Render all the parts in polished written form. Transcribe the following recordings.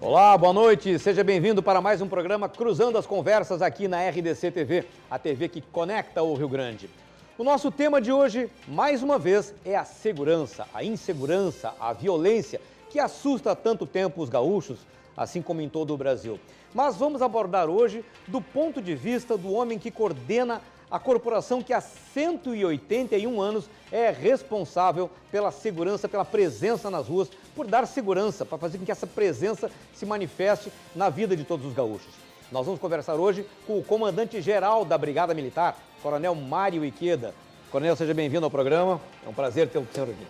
Olá, boa noite, seja bem-vindo para mais um programa Cruzando as Conversas aqui na RDC TV, a TV que conecta o Rio Grande. O nosso tema de hoje, mais uma vez, é a segurança, a insegurança, a violência que assusta há tanto tempo os gaúchos, assim como em todo o Brasil. Mas vamos abordar hoje do ponto de vista do homem que coordena a corporação que há 181 anos é responsável pela segurança, pela presença nas ruas, por dar segurança, para fazer com que essa presença se manifeste na vida de todos os gaúchos. Nós vamos conversar hoje com o comandante-geral da Brigada Militar, Coronel Mário Ikeda. Coronel, seja bem-vindo ao programa, é um prazer ter o senhor aqui.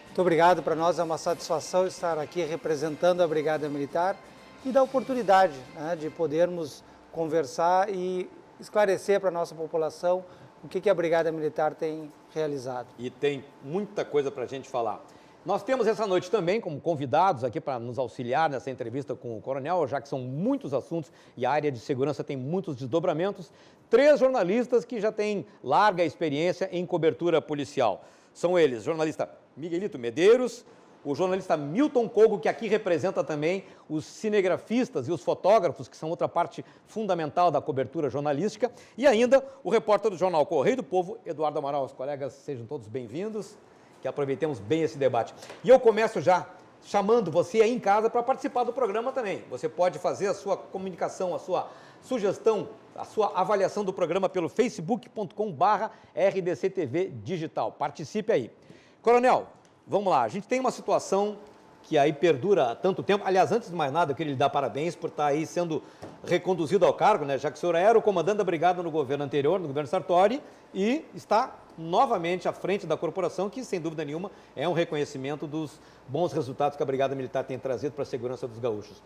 Muito obrigado, para nós é uma satisfação estar aqui representando a Brigada Militar e dar oportunidade, de podermos conversar e esclarecer para a nossa população o que a Brigada Militar tem realizado. E tem muita coisa para a gente falar. Nós temos essa noite também como convidados aqui para nos auxiliar nessa entrevista com o Coronel, já que são muitos assuntos e a área de segurança tem muitos desdobramentos, 3 jornalistas que já têm larga experiência em cobertura policial. São eles, jornalista Miguelito Medeiros, o jornalista Milton Kogo, que aqui representa também os cinegrafistas e os fotógrafos, que são outra parte fundamental da cobertura jornalística, e ainda o repórter do jornal Correio do Povo, Eduardo Amaral. Os colegas, sejam todos bem-vindos, que aproveitemos bem esse debate. E eu começo já chamando você aí em casa para participar do programa também. Você pode fazer a sua comunicação, a sua sugestão, a sua avaliação do programa pelo facebook.com/RDCTV Digital. Participe aí. Coronel, vamos lá, a gente tem uma situação que aí perdura há tanto tempo. Aliás, antes de mais nada, eu queria lhe dar parabéns por estar aí sendo reconduzido ao cargo, já que o senhor era o comandante da brigada no governo anterior, no governo Sartori, e está novamente à frente da corporação, que sem dúvida nenhuma é um reconhecimento dos bons resultados que a Brigada Militar tem trazido para a segurança dos gaúchos.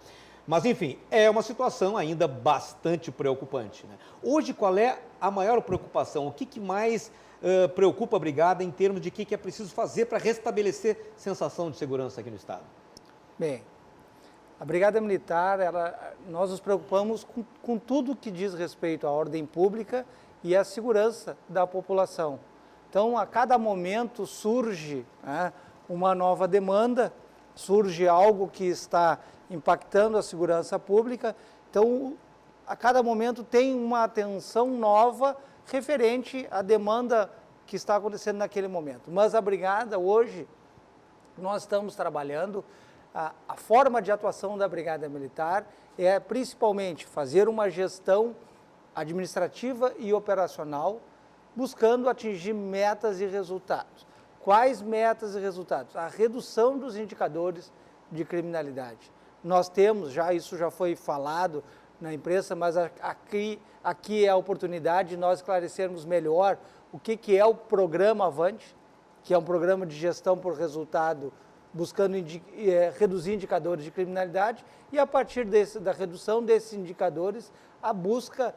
Mas, enfim, é uma situação ainda bastante preocupante. Hoje, qual é a maior preocupação? O que mais preocupa a Brigada em termos de que é preciso fazer para restabelecer sensação de segurança aqui no Estado? Bem, a Brigada Militar, nós nos preocupamos com tudo que diz respeito à ordem pública e à segurança da população. Então, a cada momento surge uma nova demanda, surge algo que está impactando a segurança pública. Então, a cada momento tem uma atenção nova referente à demanda que está acontecendo naquele momento. Mas a Brigada, hoje, nós estamos trabalhando, a forma de atuação da Brigada Militar é principalmente fazer uma gestão administrativa e operacional, buscando atingir metas e resultados. Quais metas e resultados? A redução dos indicadores de criminalidade. Nós temos, isso já foi falado na imprensa, mas aqui é a oportunidade de nós esclarecermos melhor o que é o Programa Avante, que é um programa de gestão por resultado, buscando reduzir indicadores de criminalidade e, a partir da redução desses indicadores, a busca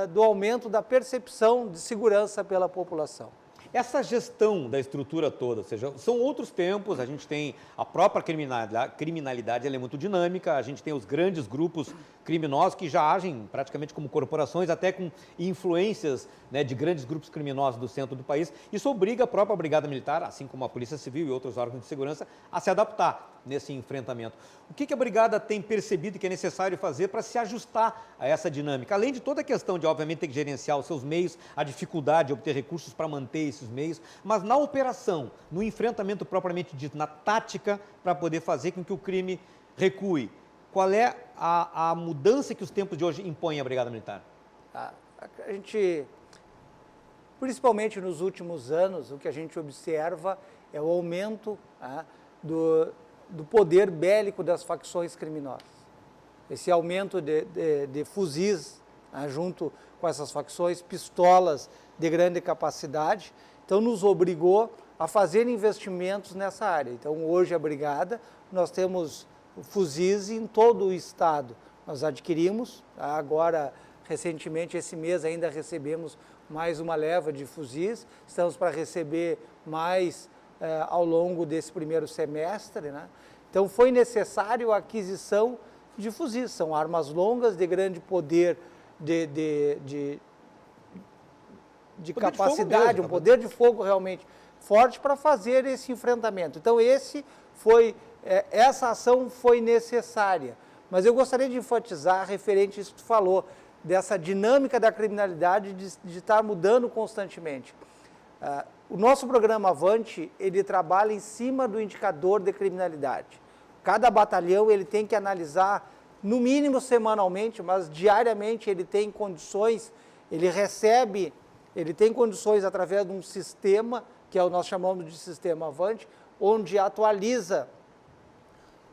do aumento da percepção de segurança pela população. Essa gestão da estrutura toda, ou seja, são outros tempos, a gente tem a própria criminalidade, ela é muito dinâmica, a gente tem os grandes grupos criminosos que já agem praticamente como corporações, até com influências de grandes grupos criminosos do centro do país. Isso obriga a própria Brigada Militar, assim como a Polícia Civil e outros órgãos de segurança, a se adaptar nesse enfrentamento. O que a Brigada tem percebido que é necessário fazer para se ajustar a essa dinâmica? Além de toda a questão de, obviamente, ter que gerenciar os seus meios, a dificuldade de obter recursos para manter esses meios, mas na operação, no enfrentamento propriamente dito, na tática, para poder fazer com que o crime recue. Qual é a mudança que os tempos de hoje impõem à Brigada Militar? A gente, principalmente nos últimos anos, o que a gente observa é o aumento do poder bélico das facções criminosas. Esse aumento de fuzis junto com essas facções, pistolas de grande capacidade, então nos obrigou a fazer investimentos nessa área. Então hoje a Brigada, nós temos fuzis em todo o estado. Nós adquirimos, agora recentemente esse mês ainda recebemos mais uma leva de fuzis, estamos para receber mais ao longo desse primeiro semestre. Então foi necessário a aquisição de fuzis, são armas longas de grande poder de capacidade, um poder de fogo realmente forte para fazer esse enfrentamento. Então essa ação foi necessária, Mas eu gostaria de enfatizar referente a isso que tu falou, dessa dinâmica da criminalidade de estar mudando constantemente. O nosso programa Avante, ele trabalha em cima do indicador de criminalidade. Cada batalhão ele tem que analisar, no mínimo semanalmente, mas diariamente ele tem condições, ele tem condições através de um sistema, que é o nós chamamos de sistema Avante, onde atualiza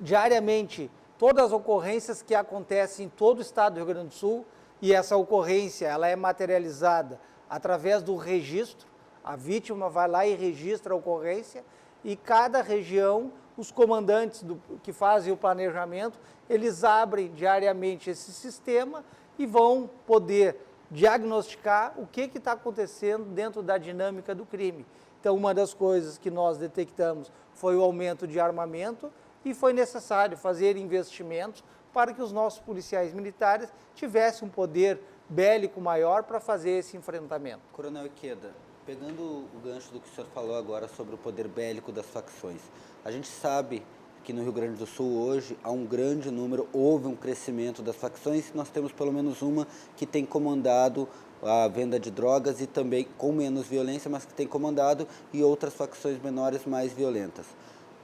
diariamente todas as ocorrências que acontecem em todo o estado do Rio Grande do Sul, e essa ocorrência ela é materializada através do registro. A vítima vai lá e registra a ocorrência, e cada região, os comandantes que fazem o planejamento, eles abrem diariamente esse sistema e vão poder diagnosticar o que está acontecendo dentro da dinâmica do crime. Então, uma das coisas que nós detectamos foi o aumento de armamento, e foi necessário fazer investimentos para que os nossos policiais militares tivessem um poder bélico maior para fazer esse enfrentamento. Coronel Ikeda, pegando o gancho do que o senhor falou agora sobre o poder bélico das facções, a gente sabe que no Rio Grande do Sul hoje há um grande número, houve um crescimento das facções, nós temos pelo menos uma que tem comandado a venda de drogas e também com menos violência, mas que tem comandado, e outras facções menores mais violentas.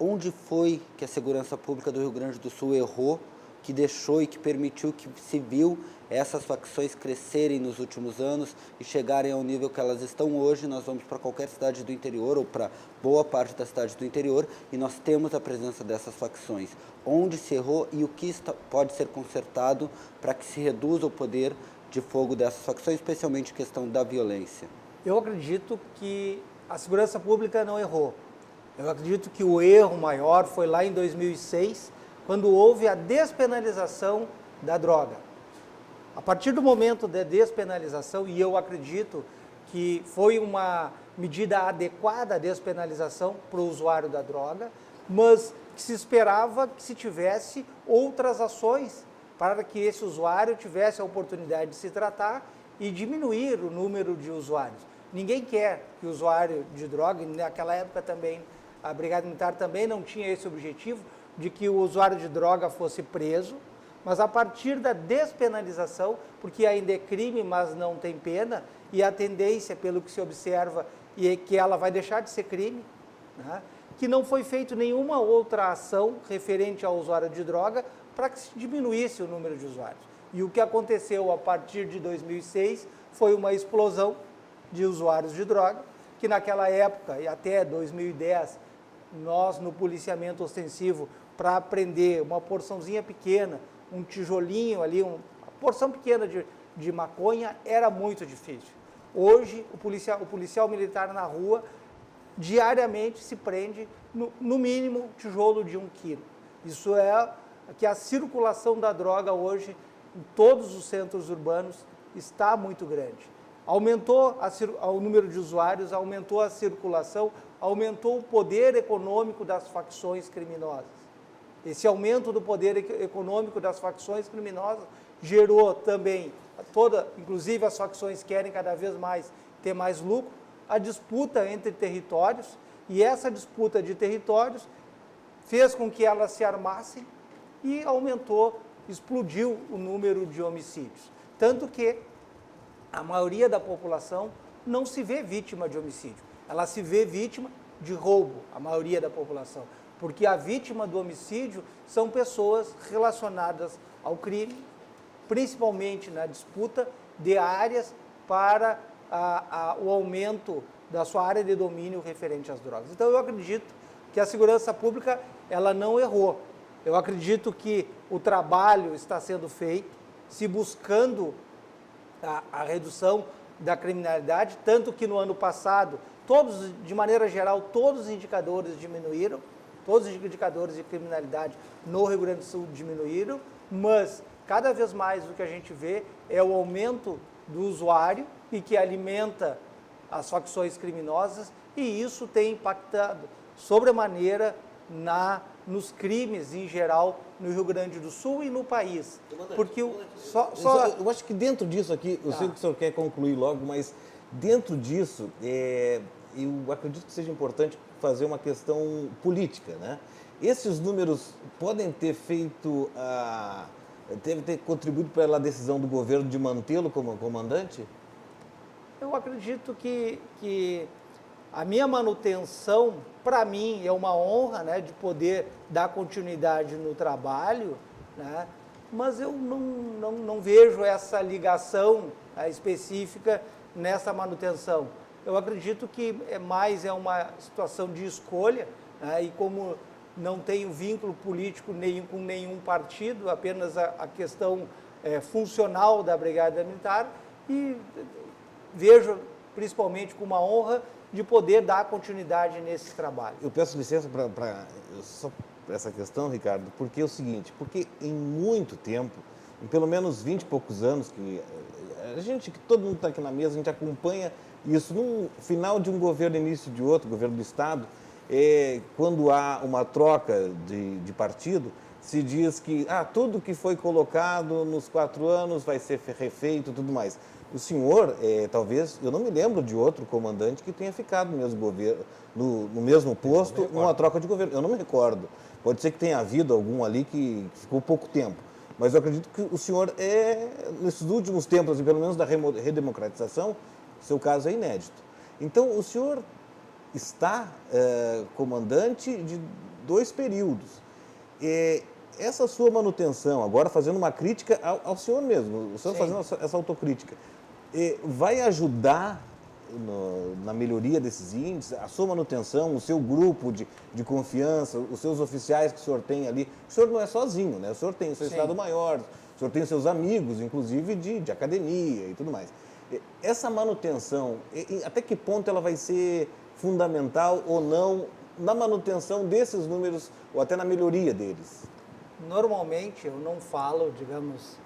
Onde foi que a segurança pública do Rio Grande do Sul errou, que deixou e que permitiu que se viu essas facções crescerem nos últimos anos e chegarem ao nível que elas estão hoje? Nós vamos para qualquer cidade do interior ou para boa parte das cidades do interior e nós temos a presença dessas facções. Onde se errou e o que pode ser consertado para que se reduza o poder de fogo dessas facções, especialmente em questão da violência? Eu acredito que a segurança pública não errou. Eu acredito que o erro maior foi lá em 2006, quando houve a despenalização da droga. A partir do momento da despenalização, e eu acredito que foi uma medida adequada a despenalização para o usuário da droga, mas que se esperava que se tivesse outras ações para que esse usuário tivesse a oportunidade de se tratar e diminuir o número de usuários. Ninguém quer que o usuário de droga, e naquela época também, a Brigada Militar também não tinha esse objetivo de que o usuário de droga fosse preso, mas a partir da despenalização, porque ainda é crime, mas não tem pena, e a tendência, pelo que se observa, é que ela vai deixar de ser crime, né? Que não foi feita nenhuma outra ação referente ao usuário de droga para que se diminuísse o número de usuários. E o que aconteceu a partir de 2006 foi uma explosão de usuários de droga, que naquela época e até 2010, nós no policiamento ostensivo, para prender uma porçãozinha pequena, um tijolinho ali, uma porção pequena de maconha, era muito difícil. Hoje, o policial militar na rua, diariamente se prende, no mínimo, tijolo de 1 quilo. Isso é que a circulação da droga hoje, em todos os centros urbanos, está muito grande. Aumentou o número de usuários, aumentou a circulação, aumentou o poder econômico das facções criminosas. Esse aumento do poder econômico das facções criminosas gerou também, inclusive as facções querem cada vez mais ter mais lucro, a disputa entre territórios, e essa disputa de territórios fez com que elas se armassem e explodiu o número de homicídios. Tanto que a maioria da população não se vê vítima de homicídio, ela se vê vítima de roubo, a maioria da população, porque a vítima do homicídio são pessoas relacionadas ao crime, principalmente na disputa de áreas para o aumento da sua área de domínio referente às drogas. Então eu acredito que a segurança pública ela não errou. Eu acredito que o trabalho está sendo feito, se buscando a redução da criminalidade, tanto que no ano passado, de maneira geral, todos os indicadores diminuíram, todos os indicadores de criminalidade no Rio Grande do Sul diminuíram, mas cada vez mais o que a gente vê é o aumento do usuário e que alimenta as facções criminosas, e isso tem impactado sobremaneira nos crimes em geral no Rio Grande do Sul e no país. Porque eu acho que dentro disso aqui, eu sei que o senhor quer concluir logo, mas dentro disso, eu acredito que seja importante fazer uma questão política, né? Esses números podem ter feito deve ter contribuído pela decisão do governo de mantê-lo como comandante? Eu acredito que a minha manutenção, para mim, é uma honra, né, de poder dar continuidade no trabalho, né, mas eu não vejo essa ligação, né, específica nessa manutenção. Eu acredito que é uma situação de escolha, né, e como não tenho vínculo político com nenhum partido, apenas a questão funcional da Brigada Militar, e vejo principalmente com uma honra de poder dar continuidade nesse trabalho. Eu peço licença para essa questão, Ricardo, porque é o seguinte, porque em muito tempo, em pelo menos 20 e poucos anos, que todo mundo está aqui na mesa, a gente acompanha isso no final de um governo, início de outro, governo do Estado, quando há uma troca de partido, se diz que tudo que foi colocado nos 4 anos vai ser refeito e tudo mais. O senhor, talvez, eu não me lembro de outro comandante que tenha ficado no mesmo governo, no mesmo posto, numa troca de governo. Eu não me recordo. Pode ser que tenha havido algum ali que ficou pouco tempo. Mas eu acredito que o senhor, nesses últimos tempos, pelo menos da redemocratização, seu caso é inédito. Então, o senhor está comandante de 2 períodos. Essa sua manutenção, agora fazendo uma crítica ao senhor mesmo, o senhor fazendo essa autocrítica, vai ajudar na melhoria desses índices, a sua manutenção, o seu grupo de confiança, os seus oficiais que o senhor tem ali? O senhor não é sozinho, né? O senhor tem o seu Estado-Maior, o senhor tem os seus amigos, inclusive de academia e tudo mais. Essa manutenção, até que ponto ela vai ser fundamental ou não na manutenção desses números ou até na melhoria deles? Normalmente eu não falo, digamos,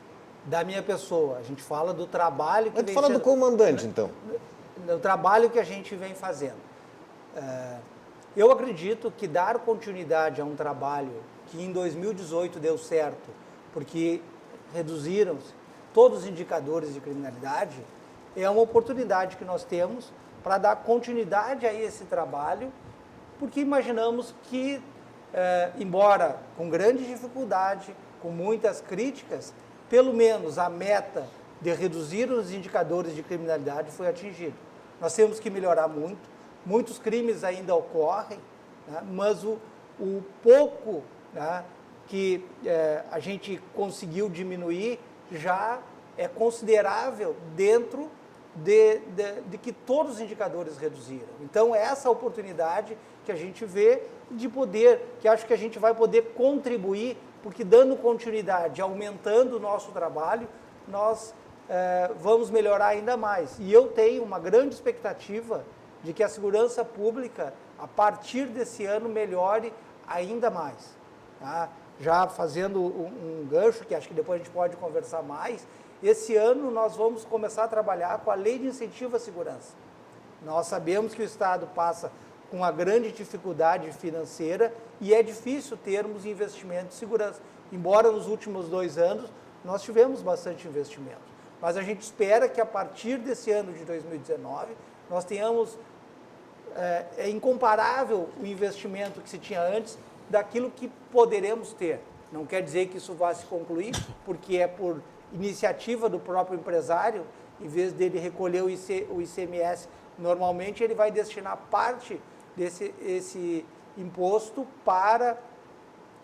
da minha pessoa, a gente fala do trabalho que vem fala do comandante, então. Do trabalho que a gente vem fazendo. Eu acredito que dar continuidade a um trabalho que em 2018 deu certo, porque reduziram-se todos os indicadores de criminalidade, é uma oportunidade que nós temos para dar continuidade a esse trabalho, porque imaginamos que, embora com grande dificuldade, com muitas críticas, pelo menos a meta de reduzir os indicadores de criminalidade foi atingida. Nós temos que melhorar muito, muitos crimes ainda ocorrem, né, mas o pouco, né, que a gente conseguiu diminuir já é considerável dentro de que todos os indicadores reduziram. Então, é essa oportunidade que a gente vê de poder, que acho que a gente vai poder contribuir, porque dando continuidade, aumentando o nosso trabalho, nós vamos melhorar ainda mais. E eu tenho uma grande expectativa de que a segurança pública, a partir desse ano, melhore ainda mais. Tá? Já fazendo um gancho, que acho que depois a gente pode conversar mais, esse ano nós vamos começar a trabalhar com a Lei de Incentivo à Segurança. Nós sabemos que o Estado passa com uma grande dificuldade financeira e é difícil termos investimento em segurança. Embora nos últimos 2 anos nós tivemos bastante investimento. Mas a gente espera que a partir desse ano de 2019 nós tenhamos, é incomparável o investimento que se tinha antes daquilo que poderemos ter. Não quer dizer que isso vá se concluir, porque é por iniciativa do próprio empresário, em vez dele recolher o ICMS, normalmente ele vai destinar parte desse imposto para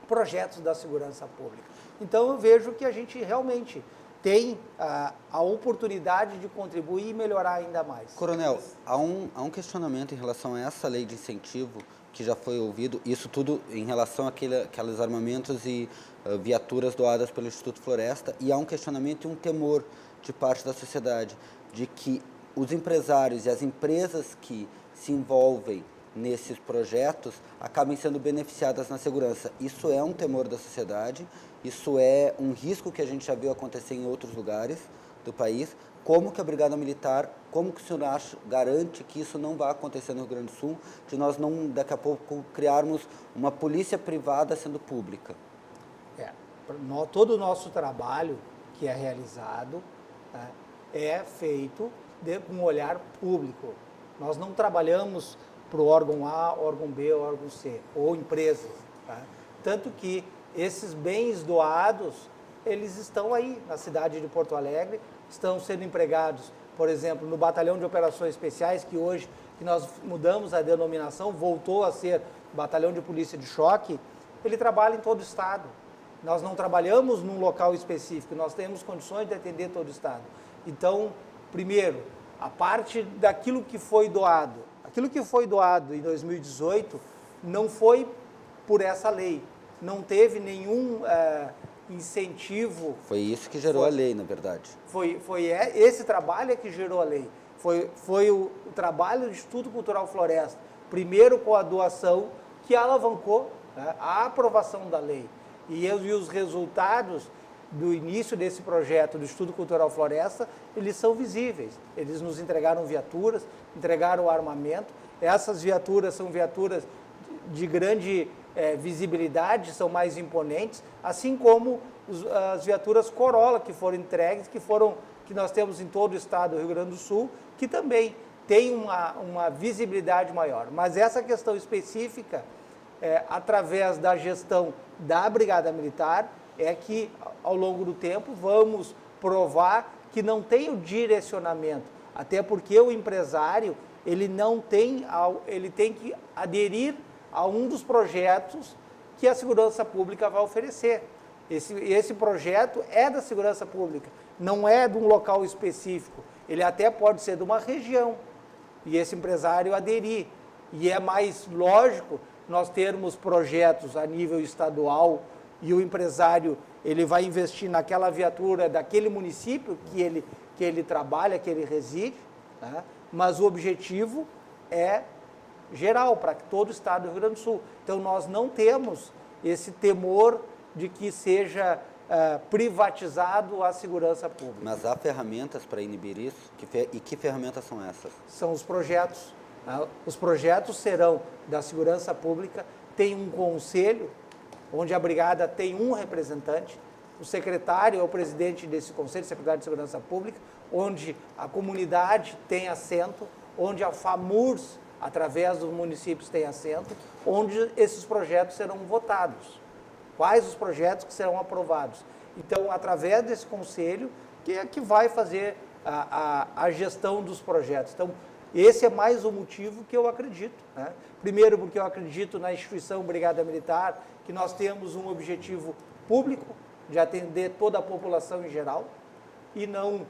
projetos da segurança pública. Então eu vejo que a gente realmente tem a oportunidade de contribuir e melhorar ainda mais. Coronel, há um questionamento em relação a essa lei de incentivo que já foi ouvido, isso tudo em relação àqueles armamentos e viaturas doadas pelo Instituto Floresta, e há um questionamento e um temor de parte da sociedade de que os empresários e as empresas que se envolvem nesses projetos acabem sendo beneficiadas na segurança. Isso é um temor da sociedade, isso é um risco que a gente já viu acontecer em outros lugares do país. Como que a Brigada Militar, como que o senhor garante que isso não vai acontecer no Rio Grande do Sul, de nós não, daqui a pouco, criarmos uma polícia privada sendo pública? Todo o nosso trabalho que é realizado, né, é feito com um olhar público. Nós não trabalhamos para o órgão A, órgão B, órgão C, ou empresas. Tá? Tanto que esses bens doados, eles estão aí na cidade de Porto Alegre, estão sendo empregados, por exemplo, no Batalhão de Operações Especiais, que hoje que nós mudamos a denominação, voltou a ser Batalhão de Polícia de Choque, ele trabalha em todo o estado. Nós não trabalhamos num local específico, nós temos condições de atender todo o estado. Então, primeiro, a parte daquilo que foi doado. Aquilo que foi doado em 2018 não foi por essa lei, não teve nenhum incentivo. Foi isso que gerou a lei, na verdade. Esse trabalho é que gerou a lei. Foi o trabalho do Instituto Cultural Floresta, primeiro com a doação, que alavancou, né, a aprovação da lei. E os resultados do início desse projeto do Instituto Cultural Floresta, eles são visíveis. Eles nos entregaram viaturas, entregaram armamento. Essas viaturas são viaturas de grande visibilidade, são mais imponentes, assim como as viaturas Corolla que foram entregues, que nós temos em todo o estado do Rio Grande do Sul, que também tem uma visibilidade maior. Mas essa questão específica, através da gestão da Brigada Militar, é que, ao longo do tempo, vamos provar que não tem o direcionamento, até porque o empresário, ele tem que aderir a um dos projetos que a Segurança Pública vai oferecer. Esse projeto é da Segurança Pública, não é de um local específico, ele até pode ser de uma região, e esse empresário aderir. E é mais lógico nós termos projetos a nível estadual e o empresário ele vai investir naquela viatura daquele município que ele trabalha, que ele reside, né? Mas o objetivo é geral, para todo o estado do Rio Grande do Sul. Então, nós não temos esse temor de que seja privatizado a segurança pública. Mas há ferramentas para inibir isso? E que ferramentas são essas? São os projetos. Né? Os projetos serão da segurança pública, tem um conselho, onde a brigada tem um representante, o secretário é o presidente desse conselho, secretário de Segurança Pública, onde a comunidade tem assento, onde a FAMURS, através dos municípios, tem assento, onde esses projetos serão votados. Quais os projetos que serão aprovados? Então, através desse conselho, que vai fazer a gestão dos projetos. Então, esse é mais um motivo que eu acredito, né? Primeiro, porque eu acredito na instituição Brigada Militar, que nós temos um objetivo público de atender toda a população em geral e não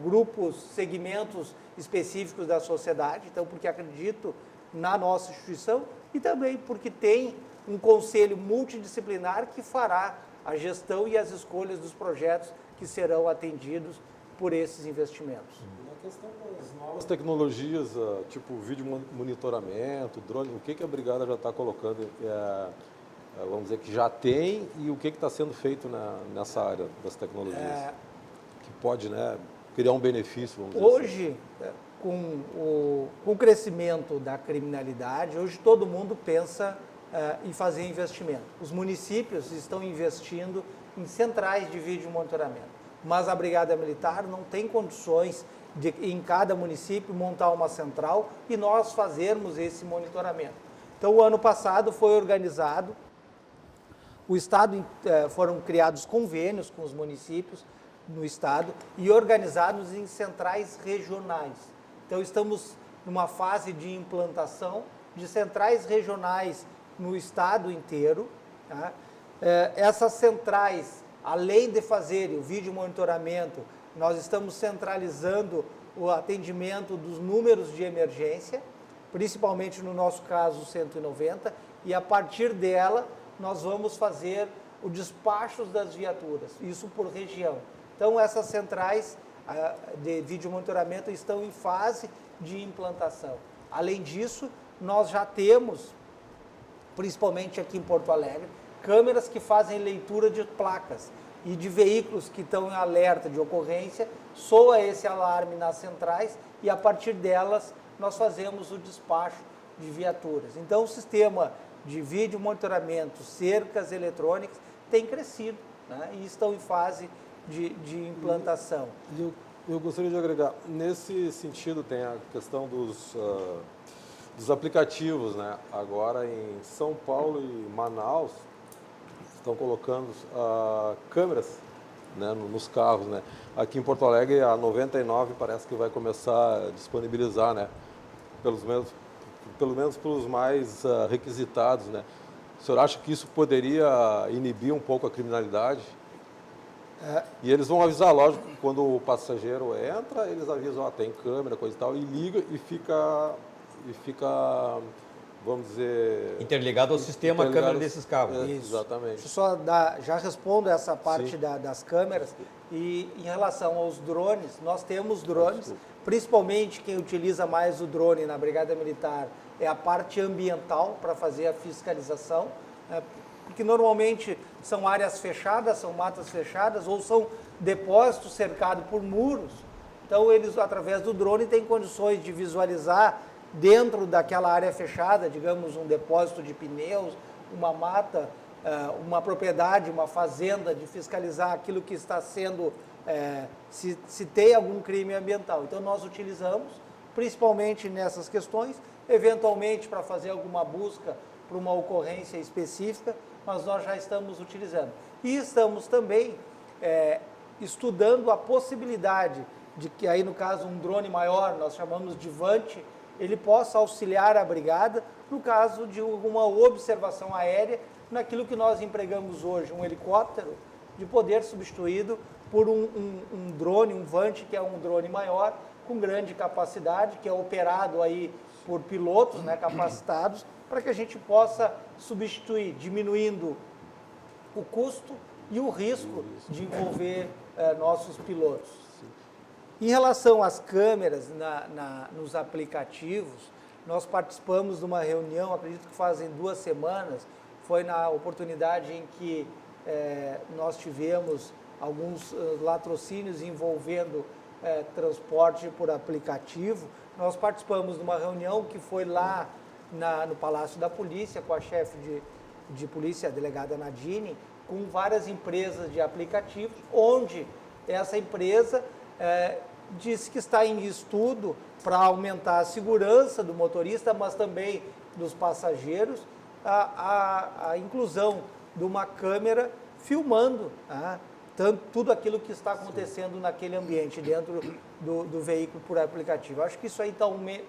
grupos, segmentos específicos da sociedade. Então, porque acredito na nossa instituição e também porque tem um conselho multidisciplinar que fará a gestão e as escolhas dos projetos que serão atendidos por esses investimentos. Na questão das novas tecnologias, tipo vídeo monitoramento, drone, o que a Brigada já está colocando, vamos dizer que já tem, e o que está sendo feito nessa área das tecnologias? Que pode, né, criar um benefício, vamos dizer hoje, assim. Com o crescimento da criminalidade, hoje todo mundo pensa em fazer investimento. Os municípios estão investindo em centrais de vídeo monitoramento, mas a Brigada Militar não tem condições de, em cada município, montar uma central e nós fazermos esse monitoramento. Então, o ano passado foi organizado, o Estado, foram criados convênios com os municípios no Estado e organizados em centrais regionais. Então, estamos numa fase de implantação de centrais regionais no Estado inteiro. Tá? Essas centrais, além de fazerem o vídeo monitoramento, nós estamos centralizando o atendimento dos números de emergência, principalmente no nosso caso 190, e a partir dela nós vamos fazer o despacho das viaturas, isso por região. Então, essas centrais de vídeo monitoramento estão em fase de implantação. Além disso, nós já temos, principalmente aqui em Porto Alegre, câmeras que fazem leitura de placas e de veículos que estão em alerta de ocorrência, soa esse alarme nas centrais e a partir delas nós fazemos o despacho de viaturas. Então o sistema de vídeo monitoramento, cercas eletrônicas, tem crescido, né, e estão em fase de implantação. Eu gostaria de agregar, nesse sentido tem a questão dos aplicativos, né? Agora em São Paulo e Manaus estão colocando câmeras né, nos carros, né? Aqui em Porto Alegre, a 99 parece que vai começar a disponibilizar, né? Pelo menos para os mais requisitados, né? O senhor acha que isso poderia inibir um pouco a criminalidade? E eles vão avisar, lógico, quando o passageiro entra, eles avisam, tem câmera, coisa e tal, e liga e fica, vamos dizer... Interligado ao sistema câmera desses carros. Isso. Exatamente. Deixa eu só já respondo essa parte das câmeras. E em relação aos drones, nós temos drones, principalmente quem utiliza mais o drone na Brigada Militar é a parte ambiental para fazer a fiscalização, porque normalmente são áreas fechadas, são matas fechadas ou são depósitos cercados por muros. Então eles, através do drone, têm condições de visualizar dentro daquela área fechada, digamos, um depósito de pneus, uma mata, uma propriedade, uma fazenda, de fiscalizar aquilo que está sendo, se tem algum crime ambiental. Então nós utilizamos, principalmente nessas questões, eventualmente para fazer alguma busca para uma ocorrência específica, mas nós já estamos utilizando. E estamos também estudando a possibilidade de que aí, no caso, um drone maior, nós chamamos de Vante, ele possa auxiliar a brigada no caso de alguma observação aérea, naquilo que nós empregamos hoje, um helicóptero, de poder substituído por um drone, um Vante, que é um drone maior, com grande capacidade, que é operado aí por pilotos, né, capacitados, para que a gente possa substituir, diminuindo o custo e o risco de envolver nossos pilotos. Em relação às câmeras nos aplicativos, nós participamos de uma reunião, acredito que fazem 2 semanas, foi na oportunidade em que nós tivemos alguns latrocínios envolvendo transporte por aplicativo. Nós participamos de uma reunião que foi lá no Palácio da Polícia, com a chefe de polícia, a delegada Nadine, com várias empresas de aplicativos, onde essa empresa disse que está em estudo para aumentar a segurança do motorista, mas também dos passageiros, a inclusão de uma câmera filmando tudo aquilo que está acontecendo naquele ambiente, dentro do veículo por aplicativo. Acho que isso aí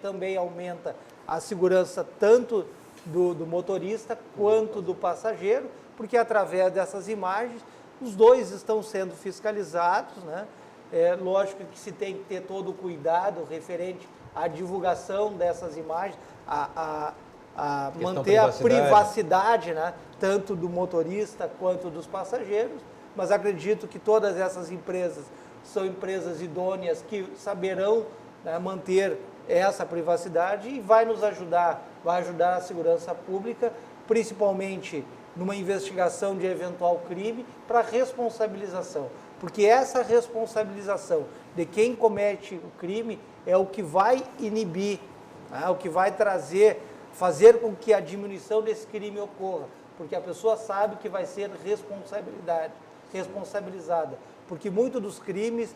também aumenta a segurança tanto do motorista quanto do passageiro, porque através dessas imagens, os dois estão sendo fiscalizados, né? É lógico que se tem que ter todo o cuidado referente à divulgação dessas imagens, a manter a privacidade, né, tanto do motorista quanto dos passageiros, mas acredito que todas essas empresas são empresas idôneas que saberão, né, manter essa privacidade e vai ajudar a segurança pública, principalmente numa investigação de eventual crime, para responsabilização. Porque essa responsabilização de quem comete o crime é o que vai inibir, né, o que vai fazer com que a diminuição desse crime ocorra, porque a pessoa sabe que vai ser responsabilizada, porque muito dos crimes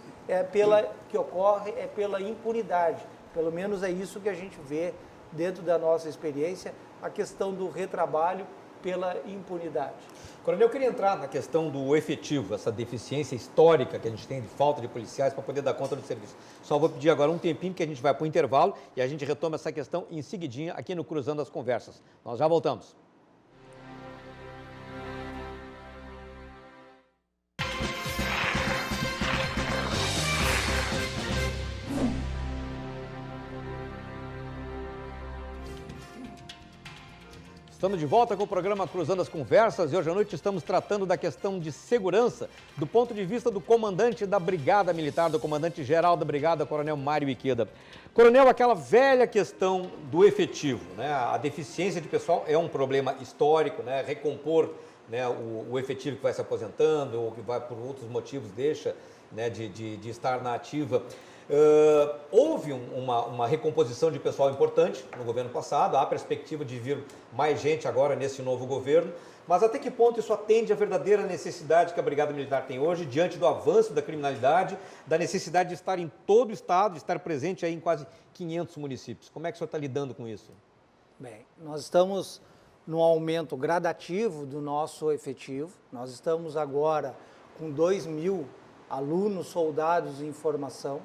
que ocorre é pela impunidade, pelo menos é isso que a gente vê dentro da nossa experiência, a questão do retrabalho pela impunidade. Coronel, eu queria entrar na questão do efetivo, essa deficiência histórica que a gente tem de falta de policiais para poder dar conta do serviço. Só vou pedir agora um tempinho que a gente vai para o intervalo e a gente retoma essa questão em seguidinha aqui no Cruzando as Conversas. Nós já voltamos. Estamos de volta com o programa Cruzando as Conversas e hoje à noite estamos tratando da questão de segurança do ponto de vista do comandante da Brigada Militar, do comandante-geral da Brigada, Coronel Mário Ikeda. Coronel, aquela velha questão do efetivo, né? A deficiência de pessoal é um problema histórico, né? Recompor, né, o efetivo que vai se aposentando ou que vai por outros motivos deixa, né, de estar na ativa. Houve uma recomposição de pessoal importante no governo passado, há a perspectiva de vir mais gente agora nesse novo governo, mas até que ponto isso atende à verdadeira necessidade que a Brigada Militar tem hoje, diante do avanço da criminalidade, da necessidade de estar em todo o estado, de estar presente aí em quase 500 municípios? Como é que o senhor está lidando com isso? Bem, nós estamos num aumento gradativo do nosso efetivo, nós estamos agora com 2.000 alunos, soldados em formação.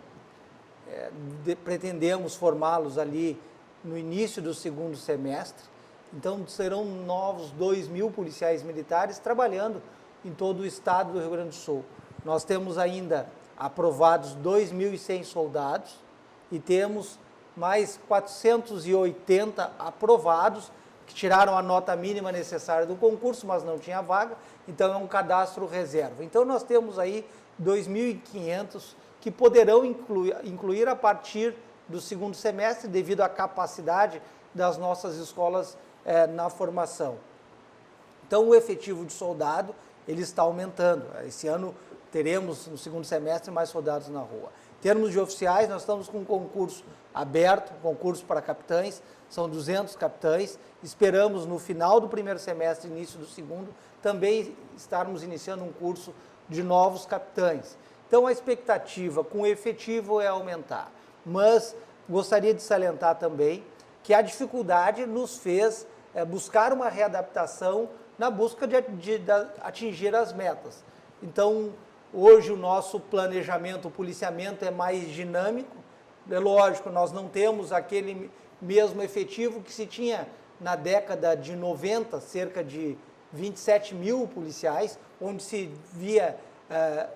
Pretendemos formá-los ali no início do segundo semestre. Então, serão novos 2.000 policiais militares trabalhando em todo o estado do Rio Grande do Sul. Nós temos ainda aprovados 2.100 soldados e temos mais 480 aprovados, que tiraram a nota mínima necessária do concurso, mas não tinha vaga, então é um cadastro reserva. Então, nós temos aí 2.500 que poderão incluir a partir do segundo semestre, devido à capacidade das nossas escolas na formação. Então, o efetivo de soldado, ele está aumentando. Esse ano teremos, no segundo semestre, mais soldados na rua. Em termos de oficiais, nós estamos com um concurso aberto, concurso para capitães, são 200 capitães. Esperamos, no final do primeiro semestre, início do segundo, também estarmos iniciando um curso de novos capitães. Então, a expectativa com o efetivo é aumentar. Mas gostaria de salientar também que a dificuldade nos fez buscar uma readaptação na busca de atingir as metas. Então, hoje o nosso planejamento, o policiamento é mais dinâmico. É lógico, nós não temos aquele mesmo efetivo que se tinha na década de 90, cerca de 27.000 policiais, onde se via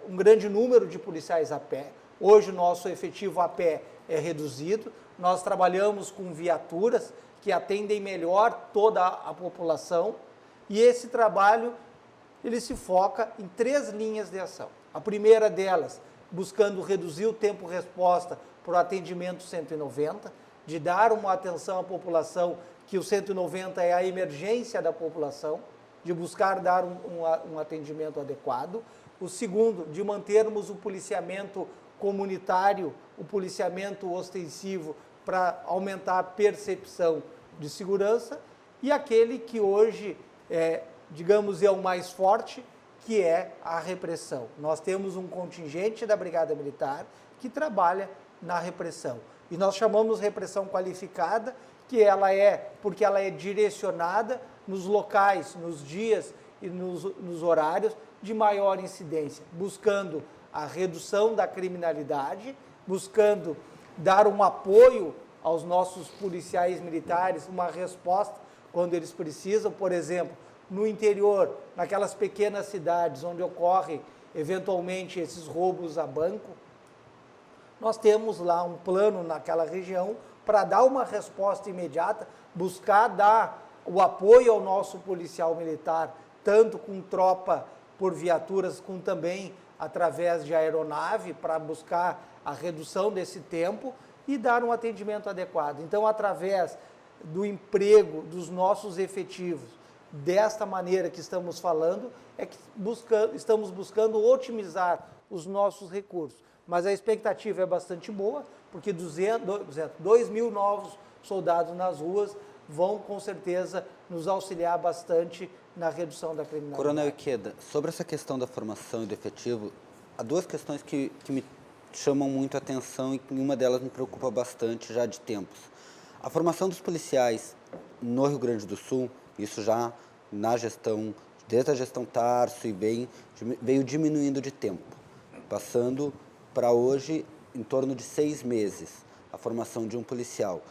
um grande número de policiais a pé. Hoje o nosso efetivo a pé é reduzido. Nós trabalhamos com viaturas que atendem melhor toda a população, e esse trabalho ele se foca em 3 linhas de ação. A primeira delas, buscando reduzir o tempo-resposta para o atendimento 190, de dar uma atenção à população, que o 190 é a emergência da população, de buscar dar um atendimento adequado. O segundo, de mantermos o policiamento comunitário, o policiamento ostensivo, para aumentar a percepção de segurança. E aquele que hoje, digamos, é o mais forte, que é a repressão. Nós temos um contingente da Brigada Militar que trabalha na repressão. E nós chamamos repressão qualificada, que porque ela é direcionada nos locais, nos dias e nos horários de maior incidência, buscando a redução da criminalidade, buscando dar um apoio aos nossos policiais militares, uma resposta quando eles precisam. Por exemplo, no interior, naquelas pequenas cidades onde ocorrem eventualmente esses roubos a banco, nós temos lá um plano naquela região para dar uma resposta imediata, buscar dar o apoio ao nosso policial militar, tanto com tropa por viaturas, como também através de aeronave, para buscar a redução desse tempo e dar um atendimento adequado. Então, através do emprego dos nossos efetivos, desta maneira que estamos falando, é que estamos buscando otimizar os nossos recursos. Mas a expectativa é bastante boa, porque 2.000 novos soldados nas ruas vão, com certeza, nos auxiliar bastante na redução da criminalidade. Coronel Ikeda, sobre essa questão da formação e do efetivo, há 2 questões que me chamam muito a atenção e uma delas me preocupa bastante já de tempos. A formação dos policiais no Rio Grande do Sul, isso já na gestão, desde a gestão Tarso e veio diminuindo de tempo, passando para hoje em torno de 6 meses a formação de um policial.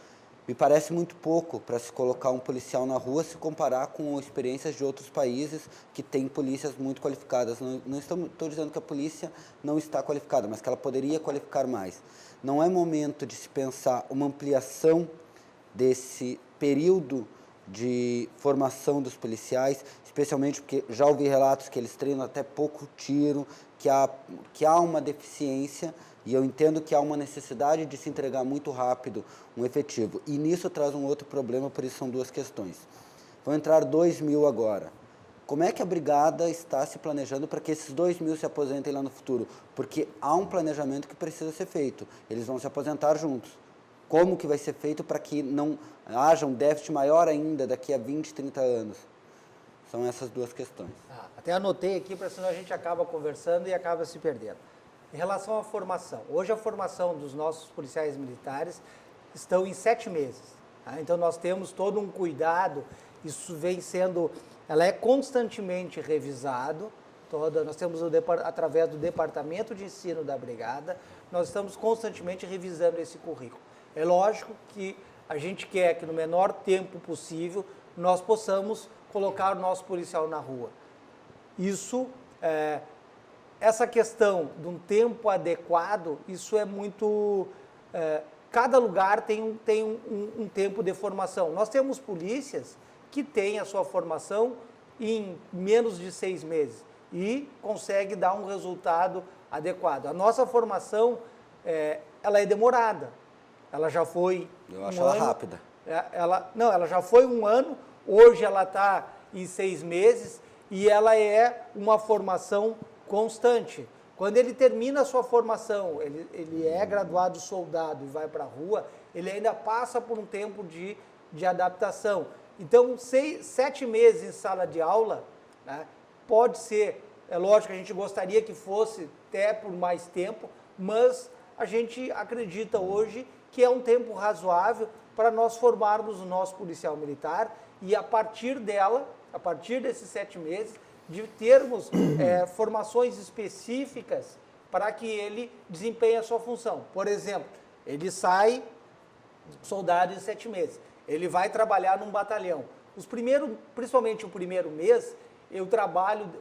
Me parece muito pouco para se colocar um policial na rua se comparar com experiências de outros países que têm polícias muito qualificadas. Não estou dizendo que a polícia não está qualificada, mas que ela poderia qualificar mais. Não é momento de se pensar uma ampliação desse período de formação dos policiais, especialmente porque já ouvi relatos que eles treinam até pouco tiro, que há uma deficiência, e eu entendo que há uma necessidade de se entregar muito rápido um efetivo. E nisso traz um outro problema, por isso são 2 questões. Vão entrar 2.000 agora. Como é que a Brigada está se planejando para que esses 2.000 se aposentem lá no futuro? Porque há um planejamento que precisa ser feito. Eles vão se aposentar juntos. Como que vai ser feito para que não haja um déficit maior ainda daqui a 20, 30 anos? São essas 2 questões. Até anotei aqui, para senão a gente acaba conversando e acaba se perdendo. Em relação à formação, hoje a formação dos nossos policiais militares estão em 7 meses. Tá? Então nós temos todo um cuidado, isso vem sendo, ela é constantemente revisado, Nós temos, através do Departamento de Ensino da Brigada, nós estamos constantemente revisando esse currículo. É lógico que a gente quer que no menor tempo possível nós possamos colocar o nosso policial na rua. Isso, essa questão de um tempo adequado, isso é muito... cada lugar tem um tempo de formação. Nós temos polícias que têm a sua formação em menos de 6 meses e consegue dar um resultado adequado. A nossa formação, ela é demorada. Ela já foi Eu acho ela rápida. Ela já foi 1 ano, hoje ela está em 6 meses e ela é uma formação constante. Quando ele termina a sua formação, ele é graduado soldado e vai para a rua, ele ainda passa por um tempo de adaptação. Então, 7 meses em sala de aula, né, pode ser, é lógico que a gente gostaria que fosse até por mais tempo, mas a gente acredita hoje que é um tempo razoável para nós formarmos o nosso policial militar e a partir desses 7 meses, de termos formações específicas para que ele desempenhe a sua função. Por exemplo, ele sai soldado em 7 meses, ele vai trabalhar num batalhão. Principalmente o primeiro mês,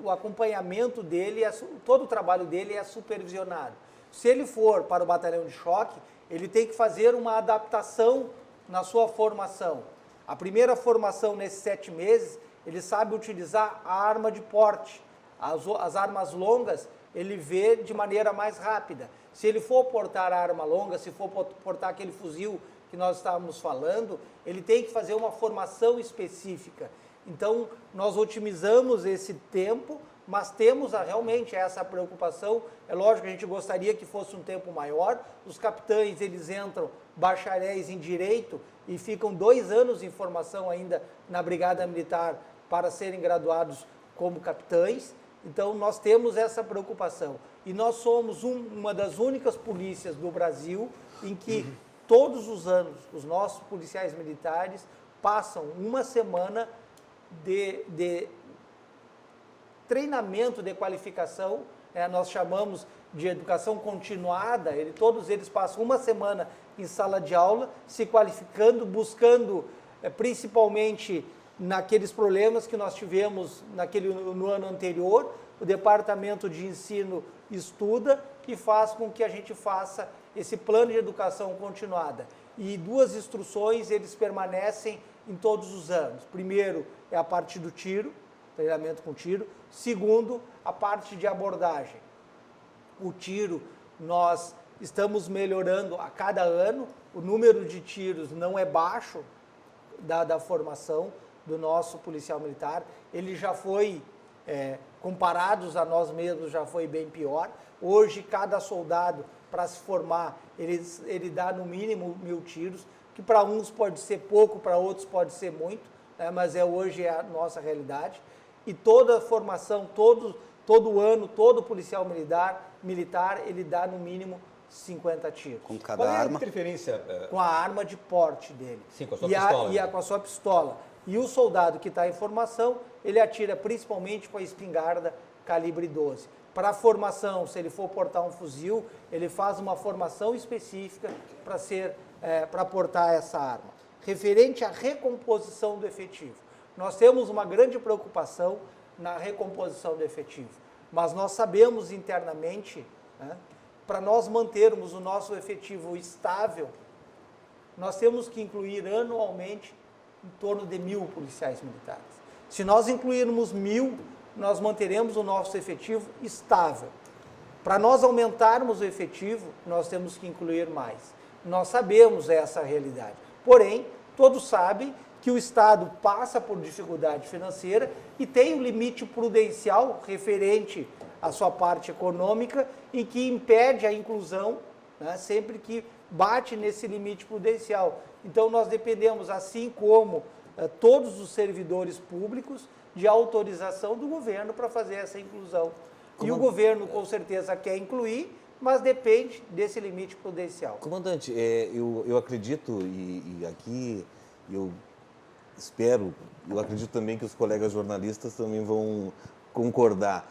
o acompanhamento dele, todo o trabalho dele é supervisionado. Se ele for para o batalhão de choque, ele tem que fazer uma adaptação na sua formação. A primeira formação nesses 7 meses, ele sabe utilizar a arma de porte. As armas longas, ele vê de maneira mais rápida. Se ele for portar a arma longa, se for portar aquele fuzil que nós estávamos falando, ele tem que fazer uma formação específica. Então, nós otimizamos esse tempo, mas temos realmente essa preocupação. É lógico que a gente gostaria que fosse um tempo maior. Os capitães, eles entram bacharéis em Direito e ficam 2 anos em formação ainda na Brigada Militar para serem graduados como capitães. Então, nós temos essa preocupação. E nós somos uma das únicas polícias do Brasil em que todos os anos os nossos policiais militares passam 1 semana de treinamento de qualificação, nós chamamos de educação continuada. Todos eles passam 1 semana em sala de aula, se qualificando, buscando principalmente naqueles problemas que nós tivemos no ano anterior. O Departamento de Ensino estuda e faz com que a gente faça esse plano de educação continuada. E 2 instruções eles permanecem em todos os anos. Primeiro é a parte do tiro, treinamento com tiro. Segundo, a parte de abordagem. O tiro, nós estamos melhorando a cada ano, o número de tiros não é baixo da formação do nosso policial militar. Ele já foi, comparados a nós mesmos, já foi bem pior. Hoje, cada soldado, para se formar, ele dá no mínimo 1000 tiros, que para uns pode ser pouco, para outros pode ser muito, né, mas hoje é a nossa realidade. E toda a formação, todo ano, todo policial militar, ele dá no mínimo 50 tiros. Com cada Qual é a arma? interferência? Com a arma de porte dele. Sim, com a sua pistola. Com a sua pistola. E o soldado que está em formação, ele atira principalmente com a espingarda calibre 12. Para a formação, se ele for portar um fuzil, ele faz uma formação específica para portar essa arma. Referente à recomposição do efetivo, nós temos uma grande preocupação na recomposição do efetivo, mas nós sabemos internamente, né, para nós mantermos o nosso efetivo estável, nós temos que incluir anualmente em torno de 1000 policiais militares. Se nós incluirmos 1000, nós manteremos o nosso efetivo estável. Para nós aumentarmos o efetivo, nós temos que incluir mais. Nós sabemos essa realidade. Porém, todos sabem que o Estado passa por dificuldade financeira e tem um limite prudencial referente à sua parte econômica em que impede a inclusão, né, sempre que bate nesse limite prudencial. Então, nós dependemos, assim como todos os servidores públicos, de autorização do governo para fazer essa inclusão. E o governo, com certeza, quer incluir, mas depende desse limite prudencial. Comandante, eu acredito, e aqui eu espero, eu acredito também que os colegas jornalistas também vão concordar.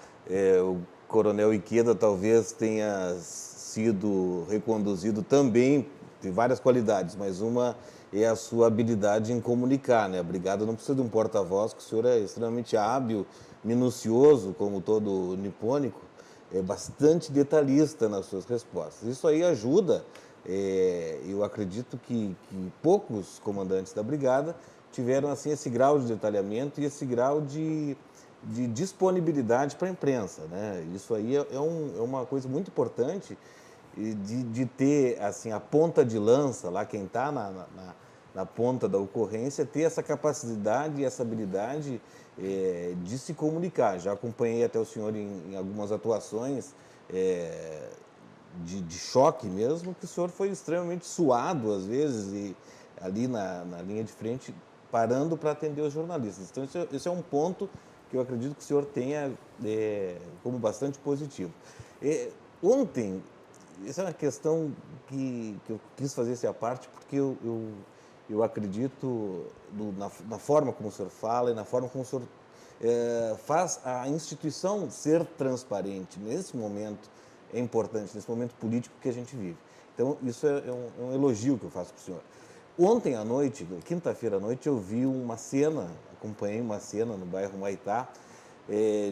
O Coronel Ikeda talvez tenha sido reconduzido também, tem várias qualidades, mas uma é a sua habilidade em comunicar, né? A brigada não precisa de um porta-voz, que o senhor é extremamente hábil, minucioso, como todo nipônico, é bastante detalhista nas suas respostas. Isso aí ajuda, eu acredito que poucos comandantes da brigada tiveram assim esse grau de detalhamento e esse grau de disponibilidade para a imprensa, né? Isso aí é uma coisa muito importante de ter assim a ponta de lança lá, quem está na ponta da ocorrência, ter essa capacidade e essa habilidade de se comunicar. Já acompanhei até o senhor em algumas atuações de choque mesmo, que o senhor foi extremamente suado às vezes e ali na linha de frente, parando para atender os jornalistas. Então esse é um ponto que eu acredito que o senhor tenha como bastante positivo. Ontem, essa é uma questão que eu quis fazer essa parte, porque eu acredito na forma como o senhor fala e na forma como o senhor faz a instituição ser transparente. Nesse momento é importante, nesse momento político que a gente vive. Então, isso é um elogio que eu faço para o senhor. Ontem à noite, quinta-feira à noite, eu vi acompanhei uma cena no bairro Humaitá,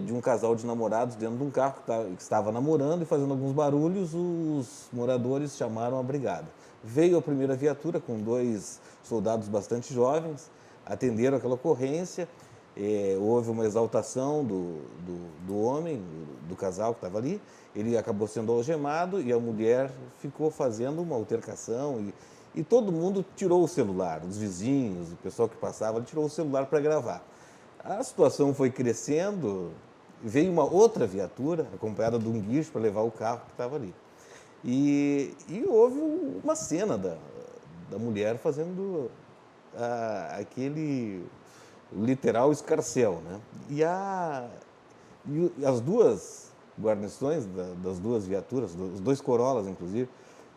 de um casal de namorados dentro de um carro que estava namorando e fazendo alguns barulhos. Os moradores chamaram a brigada. Veio a primeira viatura com 2 soldados bastante jovens, atenderam aquela ocorrência, houve uma exaltação do homem, do casal que estava ali, ele acabou sendo algemado e a mulher ficou fazendo uma altercação e todo mundo tirou o celular, os vizinhos, o pessoal que passava, tirou o celular para gravar. A situação foi crescendo, veio uma outra viatura, acompanhada de um guincho para levar o carro que estava ali. E houve uma cena da mulher fazendo aquele literal escarcéu, né? E as 2 guarnições das 2 viaturas, os 2 Corollas, inclusive,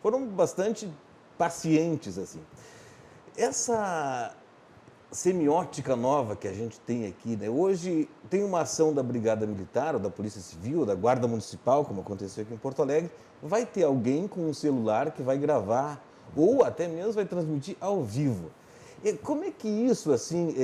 foram bastante pacientes, assim. Essa semiótica nova que a gente tem aqui, né? Hoje tem uma ação da Brigada Militar, ou da Polícia Civil, da Guarda Municipal, como aconteceu aqui em Porto Alegre, vai ter alguém com um celular que vai gravar ou até mesmo vai transmitir ao vivo. E como é que isso, assim,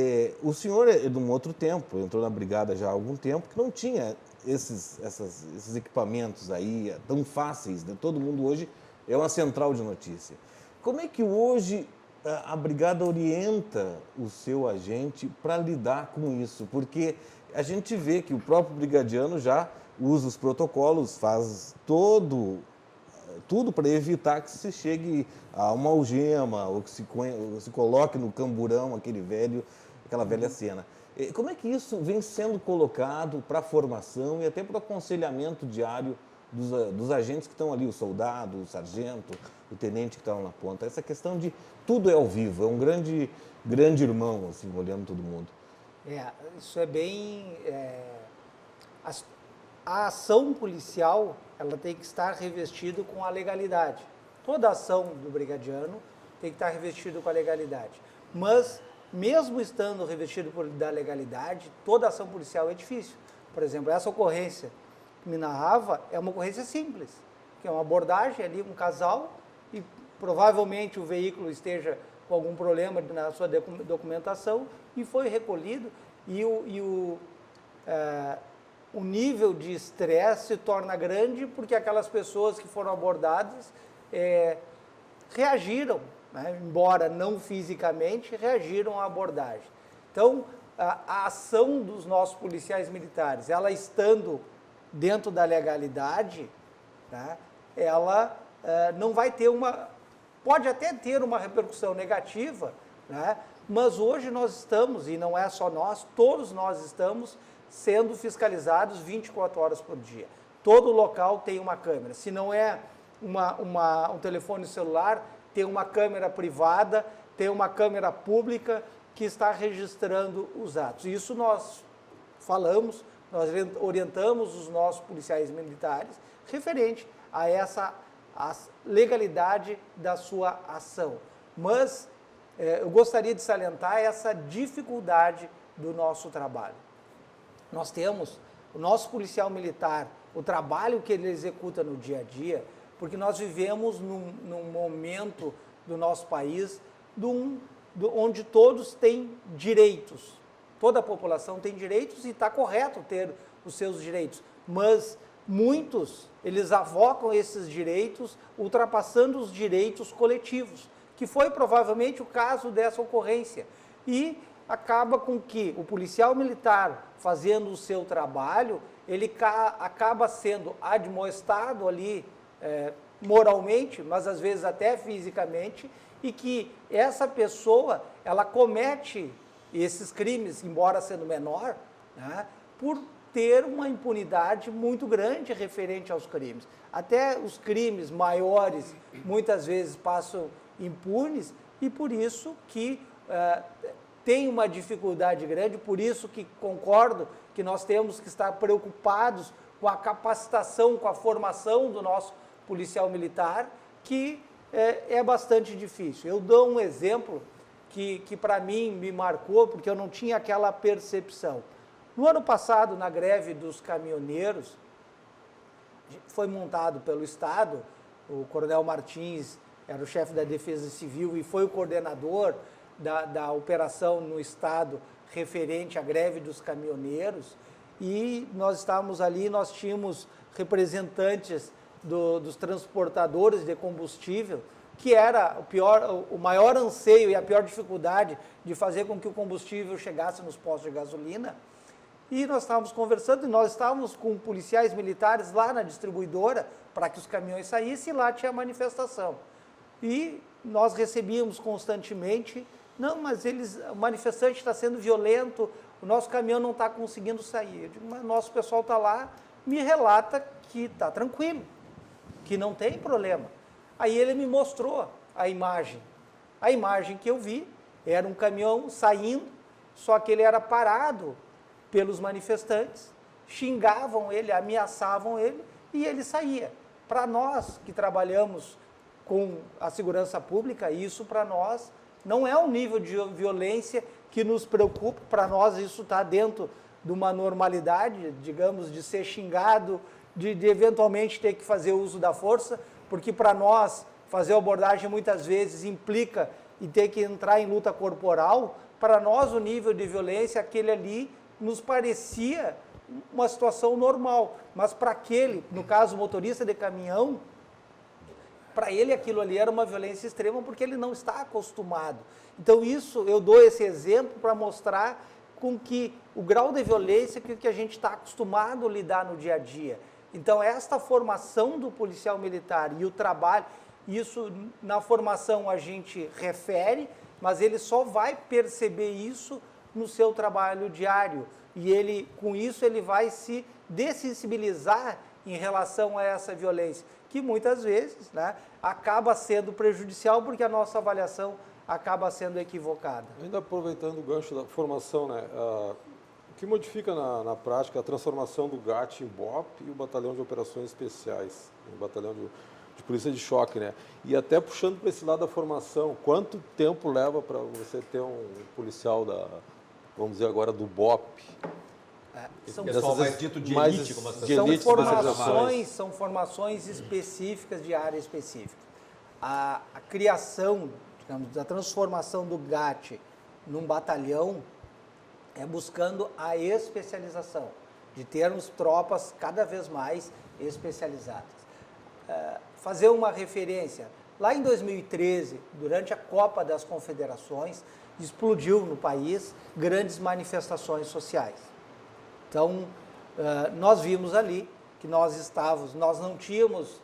o senhor é de um outro tempo, entrou na Brigada já há algum tempo, que não tinha esses equipamentos aí tão fáceis, né? Todo mundo hoje é uma central de notícia. Como é que hoje a Brigada orienta o seu agente para lidar com isso? Porque a gente vê que o próprio brigadiano já usa os protocolos, faz tudo para evitar que se chegue a uma algema ou que se coloque no camburão aquela velha cena. Como é que isso vem sendo colocado para a formação e até para o aconselhamento diário dos agentes que estão ali, o soldado, o sargento, o tenente que está lá na ponta? Essa questão de tudo é ao vivo, é um grande irmão, assim, olhando todo mundo. Isso é bem... A ação policial, ela tem que estar revestida com a legalidade. Toda ação do brigadiano tem que estar revestida com a legalidade. Mas, mesmo estando revestido da legalidade, toda ação policial é difícil. Por exemplo, essa ocorrência que me narrava é uma ocorrência simples, que é uma abordagem ali, um casal, e provavelmente o veículo esteja com algum problema na sua documentação, e foi recolhido, e o nível de estresse se torna grande porque aquelas pessoas que foram abordadas reagiram, né? Embora não fisicamente, reagiram à abordagem. Então, a ação dos nossos policiais militares, ela estando dentro da legalidade, né, ela não vai ter pode até ter uma repercussão negativa, né, mas hoje nós estamos, e não é só nós, todos nós estamos sendo fiscalizados 24 horas por dia. Todo local tem uma câmera. Se não é um telefone celular, tem uma câmera privada, tem uma câmera pública que está registrando os atos. Isso nós falamos, nós orientamos os nossos policiais militares referente a a legalidade da sua ação. Mas eu gostaria de salientar essa dificuldade do nosso trabalho. Nós temos o nosso policial militar, o trabalho que ele executa no dia a dia, porque nós vivemos num momento do nosso país onde todos têm direitos. Toda a população tem direitos e está correto ter os seus direitos, mas muitos, eles avocam esses direitos ultrapassando os direitos coletivos, que foi provavelmente o caso dessa ocorrência. E acaba com que o policial militar, fazendo o seu trabalho, ele acaba sendo admoestado ali moralmente, mas às vezes até fisicamente, e que essa pessoa, ela comete esses crimes, embora sendo menor, né, por ter uma impunidade muito grande referente aos crimes. Até os crimes maiores, muitas vezes, passam impunes, e por isso que tem uma dificuldade grande, por isso que concordo que nós temos que estar preocupados com a capacitação, com a formação do nosso policial militar, que é bastante difícil. Eu dou um exemplo que para mim me marcou, porque eu não tinha aquela percepção. No ano passado, na greve dos caminhoneiros, foi montado pelo Estado, o Coronel Martins era o chefe da Defesa Civil e foi o coordenador da operação no Estado referente à greve dos caminhoneiros, e nós estávamos ali, nós tínhamos representantes dos transportadores de combustível, que era o maior anseio e a pior dificuldade de fazer com que o combustível chegasse nos postos de gasolina. E nós estávamos conversando, e nós estávamos com policiais militares lá na distribuidora para que os caminhões saíssem, e lá tinha manifestação. E nós recebíamos constantemente, não, mas o manifestante está sendo violento, o nosso caminhão não está conseguindo sair. Eu digo, mas nosso pessoal está lá, me relata que está tranquilo, que não tem problema. Aí ele me mostrou a imagem. A imagem que eu vi era um caminhão saindo, só que ele era parado pelos manifestantes, xingavam ele, ameaçavam ele, e ele saía. Para nós que trabalhamos com a segurança pública, isso para nós não é um nível de violência que nos preocupa, para nós isso está dentro de uma normalidade, digamos, de ser xingado, de eventualmente ter que fazer uso da força, porque para nós fazer abordagem muitas vezes implica em ter que entrar em luta corporal. Para nós o nível de violência, aquele ali, nos parecia uma situação normal, mas para aquele, no caso o motorista de caminhão, para ele aquilo ali era uma violência extrema porque ele não está acostumado. Então isso, eu dou esse exemplo para mostrar com que o grau de violência que a gente está acostumado a lidar no dia a dia. Então esta formação do policial militar e o trabalho, isso na formação a gente refere, mas ele só vai perceber isso no seu trabalho diário. E ele, com isso, ele vai se dessensibilizar em relação a essa violência, que muitas vezes, né, acaba sendo prejudicial porque a nossa avaliação acaba sendo equivocada. Ainda aproveitando o gancho da formação, né, o que modifica na prática a transformação do GAT em BOP e o Batalhão de Operações Especiais, o Batalhão de Polícia de Choque, né? E até puxando para esse lado da formação, quanto tempo leva para você ter um policial vamos dizer agora, do BOP? O pessoal mais dito de elite, como são formações específicas de área específica. A criação, digamos, da transformação do GAT num batalhão é buscando a especialização, de termos tropas cada vez mais especializadas. Fazer uma referência, lá em 2013, durante a Copa das Confederações, explodiu no país grandes manifestações sociais. Então, nós vimos ali que nós não tínhamos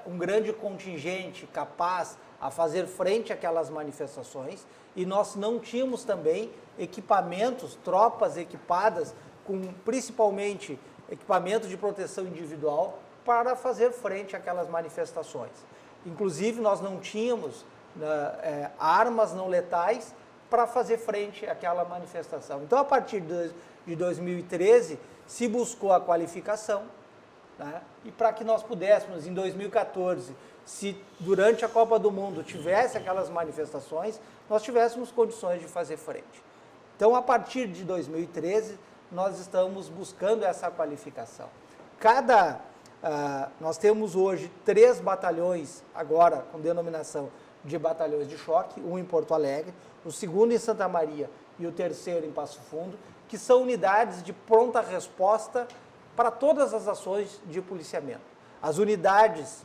um grande contingente capaz a fazer frente àquelas manifestações, e nós não tínhamos também equipamentos, tropas equipadas com principalmente equipamento de proteção individual para fazer frente àquelas manifestações. Inclusive, nós não tínhamos armas não letais para fazer frente àquela manifestação. Então, a partir de 2013, se buscou a qualificação, né? E para que nós pudéssemos, em 2014, se durante a Copa do Mundo tivesse aquelas manifestações, nós tivéssemos condições de fazer frente. Então, a partir de 2013, nós estamos buscando essa qualificação. Nós temos hoje 3 batalhões, agora com denominação de batalhões de choque, um em Porto Alegre, o segundo em Santa Maria e o terceiro em Passo Fundo, que são unidades de pronta resposta para todas as ações de policiamento. As unidades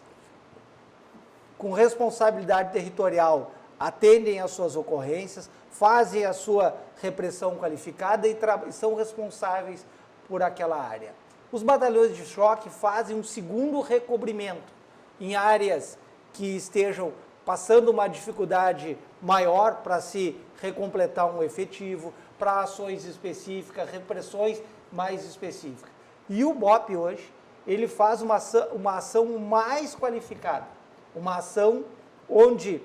com responsabilidade territorial atendem às suas ocorrências, fazem a sua repressão qualificada e são responsáveis por aquela área. Os batalhões de choque fazem um segundo recobrimento em áreas que estejam passando uma dificuldade maior para se recompletar um efetivo, para ações específicas, repressões mais específicas. E o BOP hoje, ele faz uma ação mais qualificada, uma ação onde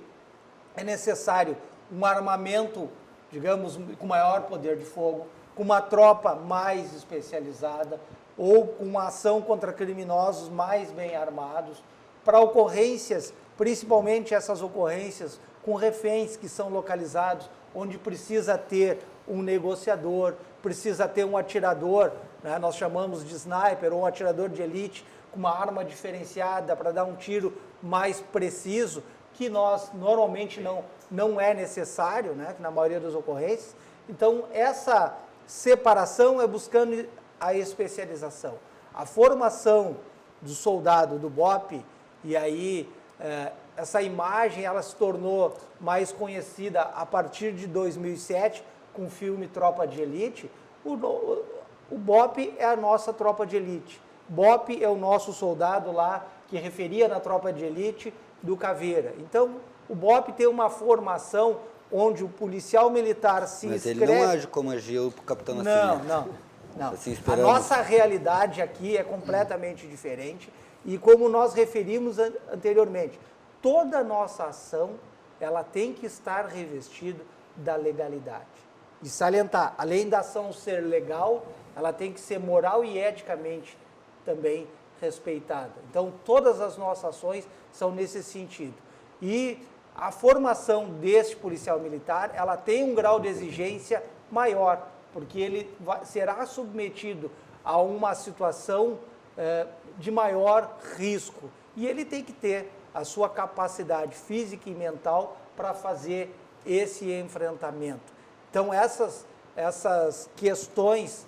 é necessário um armamento, digamos, com maior poder de fogo, com uma tropa mais especializada ou com uma ação contra criminosos mais bem armados, para ocorrências, principalmente essas ocorrências com reféns que são localizados, onde precisa ter um negociador, precisa ter um atirador, né, nós chamamos de sniper, ou um atirador de elite, com uma arma diferenciada para dar um tiro mais preciso, que nós normalmente não é necessário, né, na maioria das ocorrências. Então, essa separação é buscando a especialização. A formação do soldado do BOP, e aí essa imagem ela se tornou mais conhecida a partir de 2007, com o filme Tropa de Elite. O BOP é a nossa tropa de elite. BOP é o nosso soldado lá que referia na tropa de elite do Caveira. Então, o BOP tem uma formação onde o policial militar se inscreve... Mas ele não age como agiu o Capitão Nascimento. Não. Assim, a nossa realidade aqui é completamente diferente e como nós referimos anteriormente, toda a nossa ação ela tem que estar revestida da legalidade. E salientar, além da ação ser legal, ela tem que ser moral e eticamente também respeitada. Então, todas as nossas ações são nesse sentido. E a formação deste policial militar, ela tem um grau de exigência maior, porque ele será submetido a uma situação de maior risco. E ele tem que ter a sua capacidade física e mental para fazer esse enfrentamento. Então, essas questões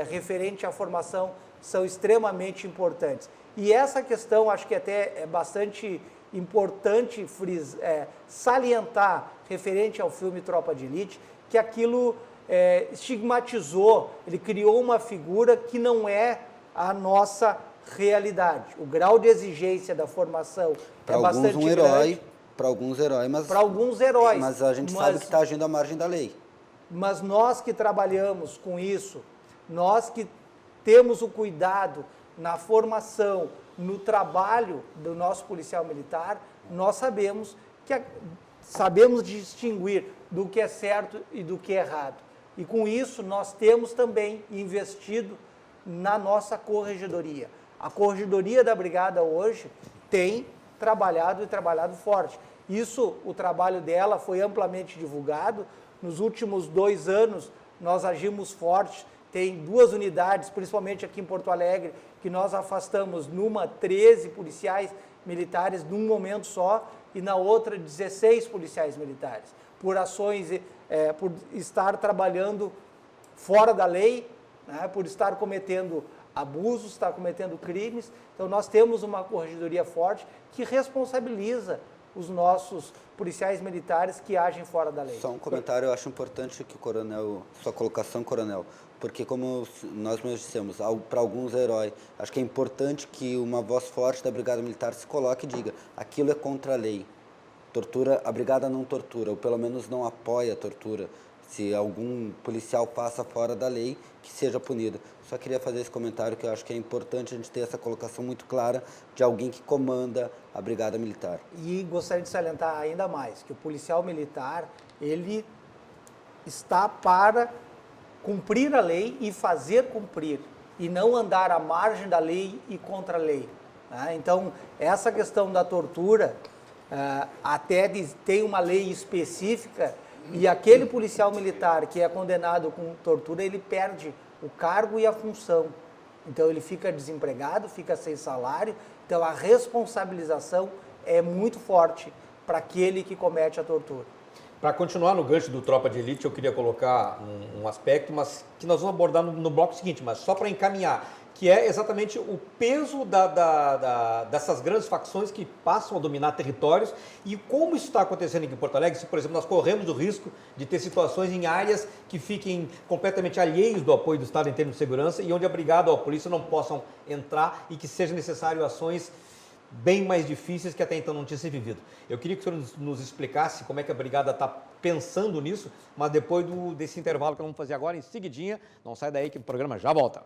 referentes à formação são extremamente importantes. E essa questão, acho que até é bastante importante salientar, referente ao filme Tropa de Elite, que aquilo estigmatizou, ele criou uma figura que não é a nossa realidade. O grau de exigência da formação é bastante grande. Para alguns heróis, mas... Para alguns heróis. Mas a gente sabe que está agindo à margem da lei. Mas nós que trabalhamos com isso, nós que temos o cuidado na formação, no trabalho do nosso policial militar, nós sabemos distinguir do que é certo e do que é errado. E com isso nós temos também investido na nossa corregedoria. A corregedoria da Brigada hoje tem trabalhado forte. Isso, o trabalho dela foi amplamente divulgado. Nos últimos 2 anos, nós agimos forte. Tem 2 unidades, principalmente aqui em Porto Alegre, que nós afastamos numa 13 policiais militares num momento só e na outra 16 policiais militares, por ações, por estar trabalhando fora da lei, né, por estar cometendo abusos, estar cometendo crimes. Então, nós temos uma corregedoria forte que responsabiliza os nossos policiais militares que agem fora da lei. Só um comentário, eu acho importante que o coronel, sua colocação, coronel, porque como nós mesmos dissemos, para alguns heróis, acho que é importante que uma voz forte da Brigada Militar se coloque e diga, aquilo é contra a lei. Tortura, a Brigada não tortura, ou pelo menos não apoia a tortura. Se algum policial passa fora da lei, que seja punido. Só queria fazer esse comentário, que eu acho que é importante a gente ter essa colocação muito clara de alguém que comanda a Brigada Militar. E gostaria de salientar ainda mais, que o policial militar, ele está para cumprir a lei e fazer cumprir, e não andar à margem da lei e contra a lei. Né? Então, essa questão da tortura, até tem uma lei específica, e aquele policial militar que é condenado com tortura, ele perde o cargo e a função. Então ele fica desempregado, fica sem salário, então a responsabilização é muito forte para aquele que comete a tortura. Para continuar no gancho do Tropa de Elite, eu queria colocar um aspecto, mas que nós vamos abordar no bloco seguinte, mas só para encaminhar, que é exatamente o peso dessas grandes facções que passam a dominar territórios e como isso está acontecendo aqui em Porto Alegre. Se, por exemplo, nós corremos o risco de ter situações em áreas que fiquem completamente alheios do apoio do Estado em termos de segurança e onde a brigada ou a polícia não possam entrar e que seja necessário ações bem mais difíceis que até então não tinha se vivido. Eu queria que o senhor nos explicasse como é que a brigada está pensando nisso, mas depois desse intervalo que nós vamos fazer agora, em seguidinha, não sai daí que o programa já volta.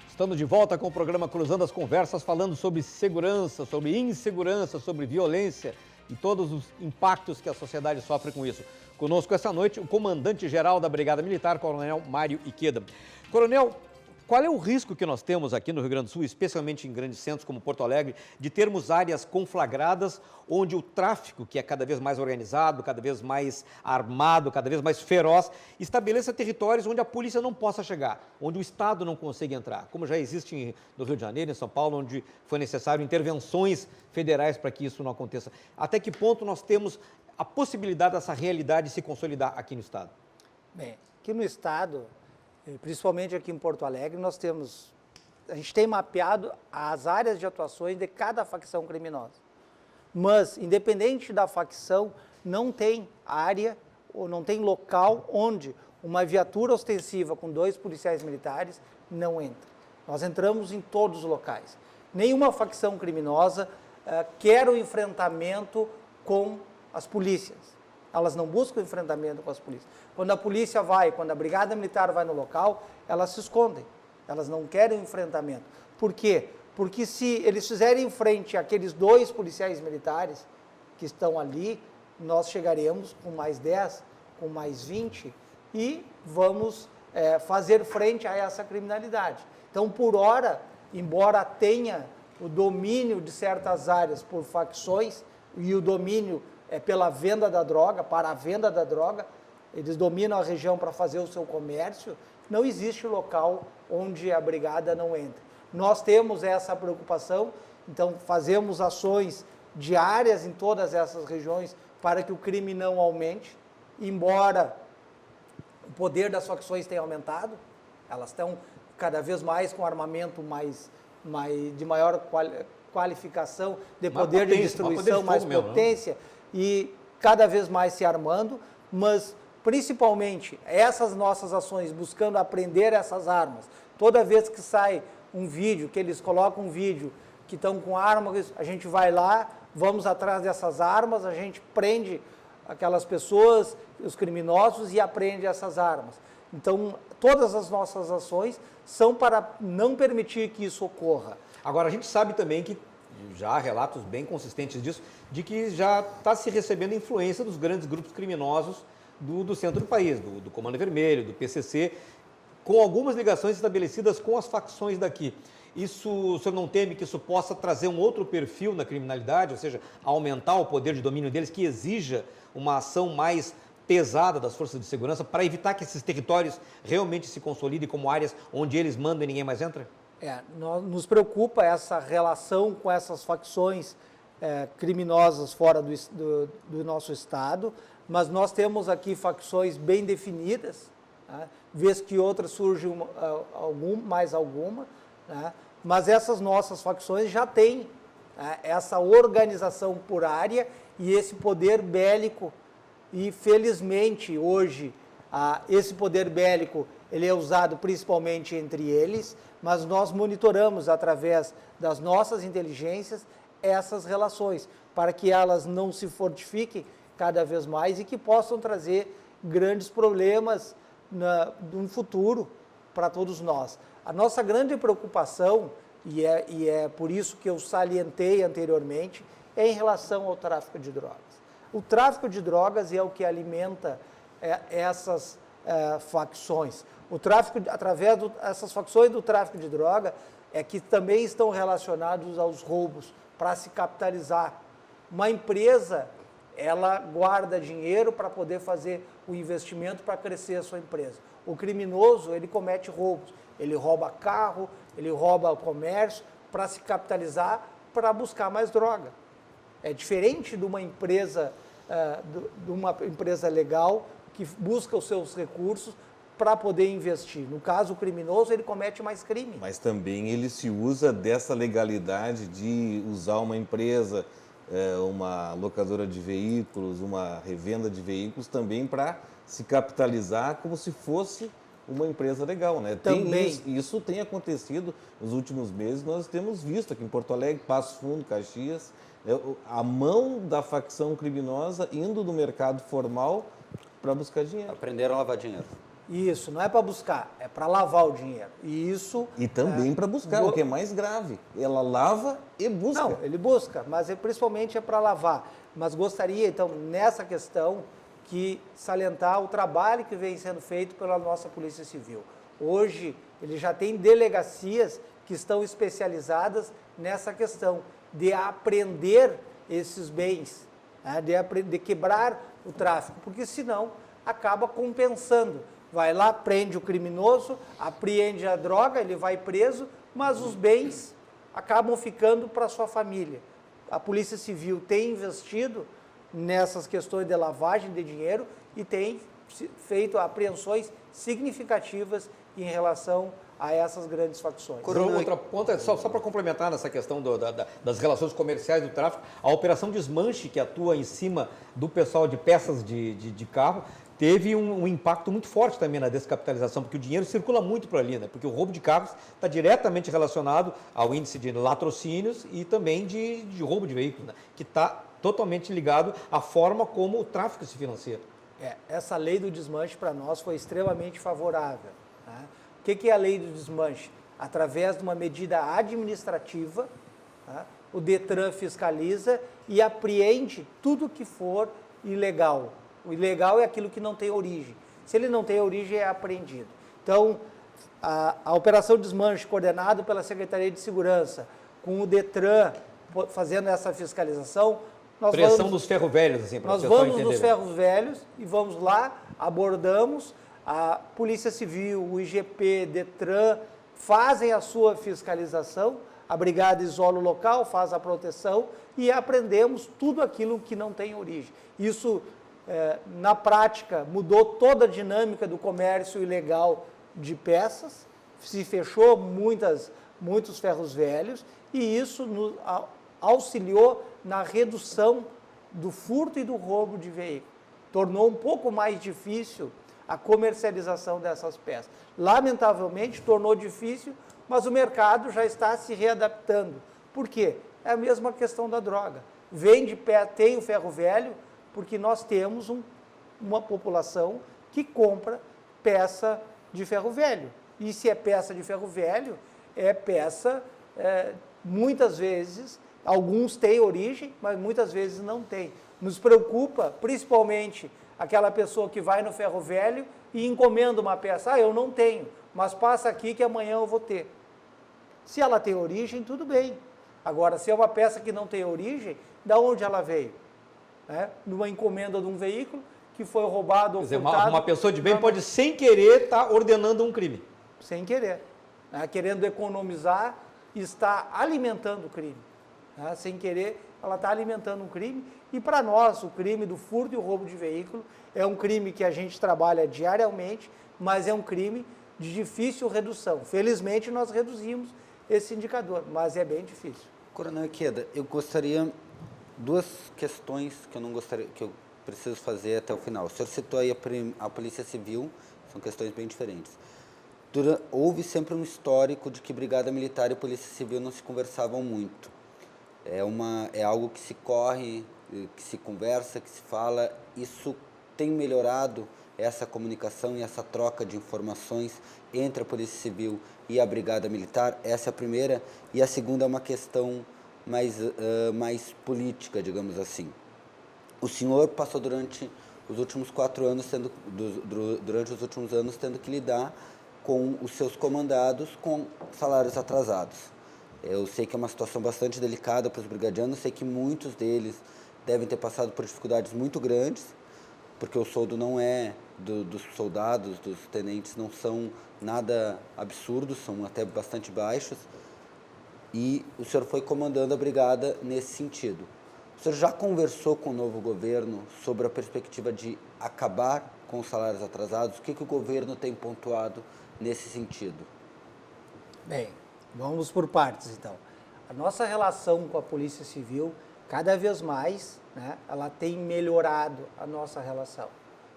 Estamos de volta com o programa Cruzando as Conversas, falando sobre segurança, sobre insegurança, sobre violência e todos os impactos que a sociedade sofre com isso. Conosco essa noite o comandante-geral da Brigada Militar, Coronel Mário Ikeda. Coronel, qual é o risco que nós temos aqui no Rio Grande do Sul, especialmente em grandes centros como Porto Alegre, de termos áreas conflagradas onde o tráfico, que é cada vez mais organizado, cada vez mais armado, cada vez mais feroz, estabeleça territórios onde a polícia não possa chegar, onde o Estado não consiga entrar, como já existe no Rio de Janeiro, em São Paulo, onde foi necessário intervenções federais para que isso não aconteça. Até que ponto nós temos a possibilidade dessa realidade se consolidar aqui no Estado? Bem, aqui no Estado, principalmente aqui em Porto Alegre, a gente tem mapeado as áreas de atuações de cada facção criminosa. Mas, independente da facção, não tem área ou não tem local onde uma viatura ostensiva com 2 policiais militares não entra. Nós entramos em todos os locais. Nenhuma facção criminosa quer o enfrentamento com as polícias. Elas não buscam enfrentamento com as polícias. Quando a polícia quando a brigada militar vai no local, elas se escondem. Elas não querem enfrentamento. Por quê? Porque se eles fizerem frente àqueles 2 policiais militares que estão ali, nós chegaremos com mais 10, com mais 20 e vamos fazer frente a essa criminalidade. Então, por hora, embora tenha o domínio de certas áreas por facções e o domínio pela venda da droga, para a venda da droga, eles dominam a região para fazer o seu comércio, não existe local onde a brigada não entre. Nós temos essa preocupação, então fazemos ações diárias em todas essas regiões para que o crime não aumente, embora o poder das facções tenha aumentado, elas estão cada vez mais com armamento de maior qualificação, de poder de destruição, mais potência, e cada vez mais se armando, mas principalmente essas nossas ações buscando aprender essas armas. Toda vez que sai um vídeo, que eles colocam um vídeo que estão com armas, a gente vai lá, vamos atrás dessas armas, a gente prende aquelas pessoas, os criminosos, e apreende essas armas. Então, todas as nossas ações são para não permitir que isso ocorra. Agora, a gente sabe também que, já há relatos bem consistentes disso, de que já está se recebendo influência dos grandes grupos criminosos do centro do país, do Comando Vermelho, do PCC, com algumas ligações estabelecidas com as facções daqui. Isso, o senhor não teme que isso possa trazer um outro perfil na criminalidade, ou seja, aumentar o poder de domínio deles, que exija uma ação mais pesada das forças de segurança para evitar que esses territórios realmente se consolidem como áreas onde eles mandam e ninguém mais entra? Nos preocupa essa relação com essas facções criminosas fora do nosso Estado, mas nós temos aqui facções bem definidas, né? Vez que outras surge mais alguma, né? Mas essas nossas facções já têm essa organização por área e esse poder bélico, e felizmente hoje esse poder bélico ele é usado principalmente entre eles, mas nós monitoramos através das nossas inteligências essas relações, para que elas não se fortifiquem cada vez mais e que possam trazer grandes problemas no futuro para todos nós. A nossa grande preocupação, e é por isso que eu salientei anteriormente, é em relação ao tráfico de drogas. O tráfico de drogas é o que alimenta essas facções. O tráfico, através dessas facções do tráfico de droga, é que também estão relacionados aos roubos, para se capitalizar. Uma empresa, ela guarda dinheiro para poder fazer o investimento para crescer a sua empresa. O criminoso, ele comete roubos, ele rouba carro, ele rouba o comércio para se capitalizar, para buscar mais droga. É diferente de uma empresa legal que busca os seus recursos para poder investir. No caso, o criminoso, ele comete mais crime. Mas também ele se usa dessa legalidade de usar uma empresa, uma locadora de veículos, uma revenda de veículos também para se capitalizar como se fosse uma empresa legal, né? Também. Isso tem acontecido nos últimos meses, nós temos visto aqui em Porto Alegre, Passo Fundo, Caxias, a mão da facção criminosa indo do mercado formal para buscar dinheiro. Aprenderam a lavar dinheiro. Isso, não é para buscar, é para lavar o dinheiro. E também para buscar, o que é mais grave. Ela lava e busca. Não, ele busca, mas principalmente é para lavar. Mas gostaria, então, nessa questão, que salientar o trabalho que vem sendo feito pela nossa Polícia Civil. Hoje, ele já tem delegacias que estão especializadas nessa questão de apreender esses bens, né, de quebrar o tráfico, porque senão acaba compensando. Vai lá, prende o criminoso, apreende a droga, ele vai preso, mas os bens acabam ficando para sua família. A Polícia Civil tem investido nessas questões de lavagem de dinheiro e tem feito apreensões significativas em relação a essas grandes facções. Outra ponta, só para complementar nessa questão das relações comerciais do tráfico, a Operação Desmanche, que atua em cima do pessoal de peças de carro, teve um impacto muito forte também na descapitalização, porque o dinheiro circula muito por ali, né? Porque o roubo de carros está diretamente relacionado ao índice de latrocínios e também de roubo de veículos, né? Que está totalmente ligado à forma como o tráfico se financia. Essa lei do desmanche para nós foi extremamente favorável. Né? O que é a lei do desmanche? Através de uma medida administrativa, tá? O Detran fiscaliza e apreende tudo que for ilegal. O ilegal é aquilo que não tem origem. Se ele não tem origem, é apreendido. Então, a Operação Desmanche, coordenada pela Secretaria de Segurança, com o Detran fazendo essa fiscalização, Pressão dos ferros velhos, assim, para nós vamos nos ferros velhos e vamos lá, abordamos, a Polícia Civil, o IGP, Detran, fazem a sua fiscalização, a Brigada isola o local, faz a proteção e apreendemos tudo aquilo que não tem origem. Isso, na prática, mudou toda a dinâmica do comércio ilegal de peças, se fechou muitos ferros velhos e isso nos auxiliou na redução do furto e do roubo de veículo. Tornou um pouco mais difícil a comercialização dessas peças. Lamentavelmente, tornou difícil, mas o mercado já está se readaptando. Por quê? É a mesma questão da droga. Tem o ferro velho, porque nós temos uma população que compra peça de ferro velho. E se é peça de ferro velho, é peça, muitas vezes, alguns têm origem, mas muitas vezes não têm. Nos preocupa, principalmente, aquela pessoa que vai no ferro velho e encomenda uma peça. Eu não tenho, mas passa aqui que amanhã eu vou ter. Se ela tem origem, tudo bem. Agora, se é uma peça que não tem origem, da onde ela veio? Numa encomenda de um veículo que foi roubado ou furtado. Quer dizer, uma pessoa de bem pode, sem querer, estar ordenando um crime. Sem querer. Querendo economizar, está alimentando o crime. Sem querer, ela está alimentando um crime. E para nós, o crime do furto e o roubo de veículo é um crime que a gente trabalha diariamente, mas é um crime de difícil redução. Felizmente, nós reduzimos esse indicador, mas é bem difícil. Coronel Ikeda, eu gostaria duas questões que eu preciso fazer até o final. O senhor citou aí a Polícia Civil, são questões bem diferentes. Houve sempre um histórico de que Brigada Militar e Polícia Civil não se conversavam muito. É algo que se corre, que se conversa, que se fala. Isso tem melhorado essa comunicação e essa troca de informações entre a Polícia Civil e a Brigada Militar? Essa é a primeira. E a segunda é uma questão mais política, digamos assim. O senhor passou durante os últimos 4 anos durante os últimos anos tendo que lidar com os seus comandados com salários atrasados. Eu sei que é uma situação bastante delicada para os brigadianos, sei que muitos deles devem ter passado por dificuldades muito grandes, porque o soldo não é dos soldados, dos tenentes, não são nada absurdos, são até bastante baixos. E o senhor foi comandando a brigada nesse sentido. O senhor já conversou com o novo governo sobre a perspectiva de acabar com os salários atrasados? O que o governo tem pontuado nesse sentido? Bem, vamos por partes, então. A nossa relação com a Polícia Civil, cada vez mais, né, ela tem melhorado a nossa relação.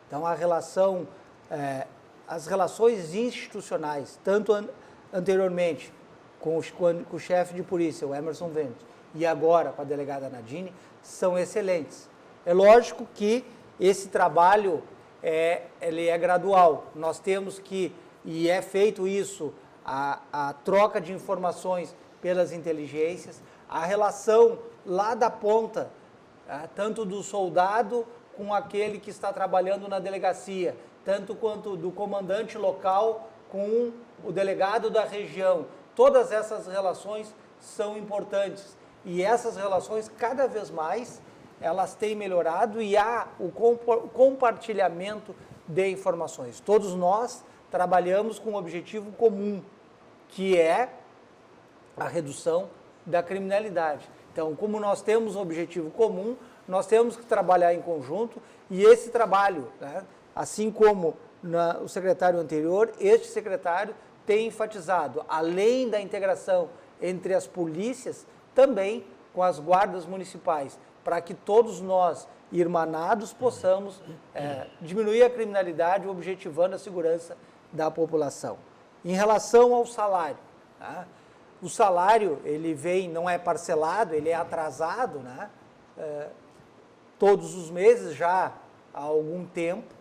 Então, as relações institucionais, tanto anteriormente com o chefe de polícia, o Emerson Ventes, e agora com a delegada Nadine, são excelentes. É lógico que esse trabalho ele é gradual. Nós temos que, e é feito isso, a troca de informações pelas inteligências, a relação lá da ponta, tanto do soldado com aquele que está trabalhando na delegacia, tanto quanto do comandante local com o delegado da região. Todas essas relações são importantes e essas relações, cada vez mais, elas têm melhorado e há o compartilhamento de informações. Todos nós trabalhamos com um objetivo comum, que é a redução da criminalidade. Então, como nós temos um objetivo comum, nós temos que trabalhar em conjunto e esse trabalho, né, assim como o secretário anterior, este secretário tem enfatizado, além da integração entre as polícias, também com as guardas municipais, para que todos nós, irmanados, possamos diminuir a criminalidade, objetivando a segurança da população. Em relação ao salário, tá? O salário, ele não é parcelado, ele é atrasado, né? Todos os meses já há algum tempo.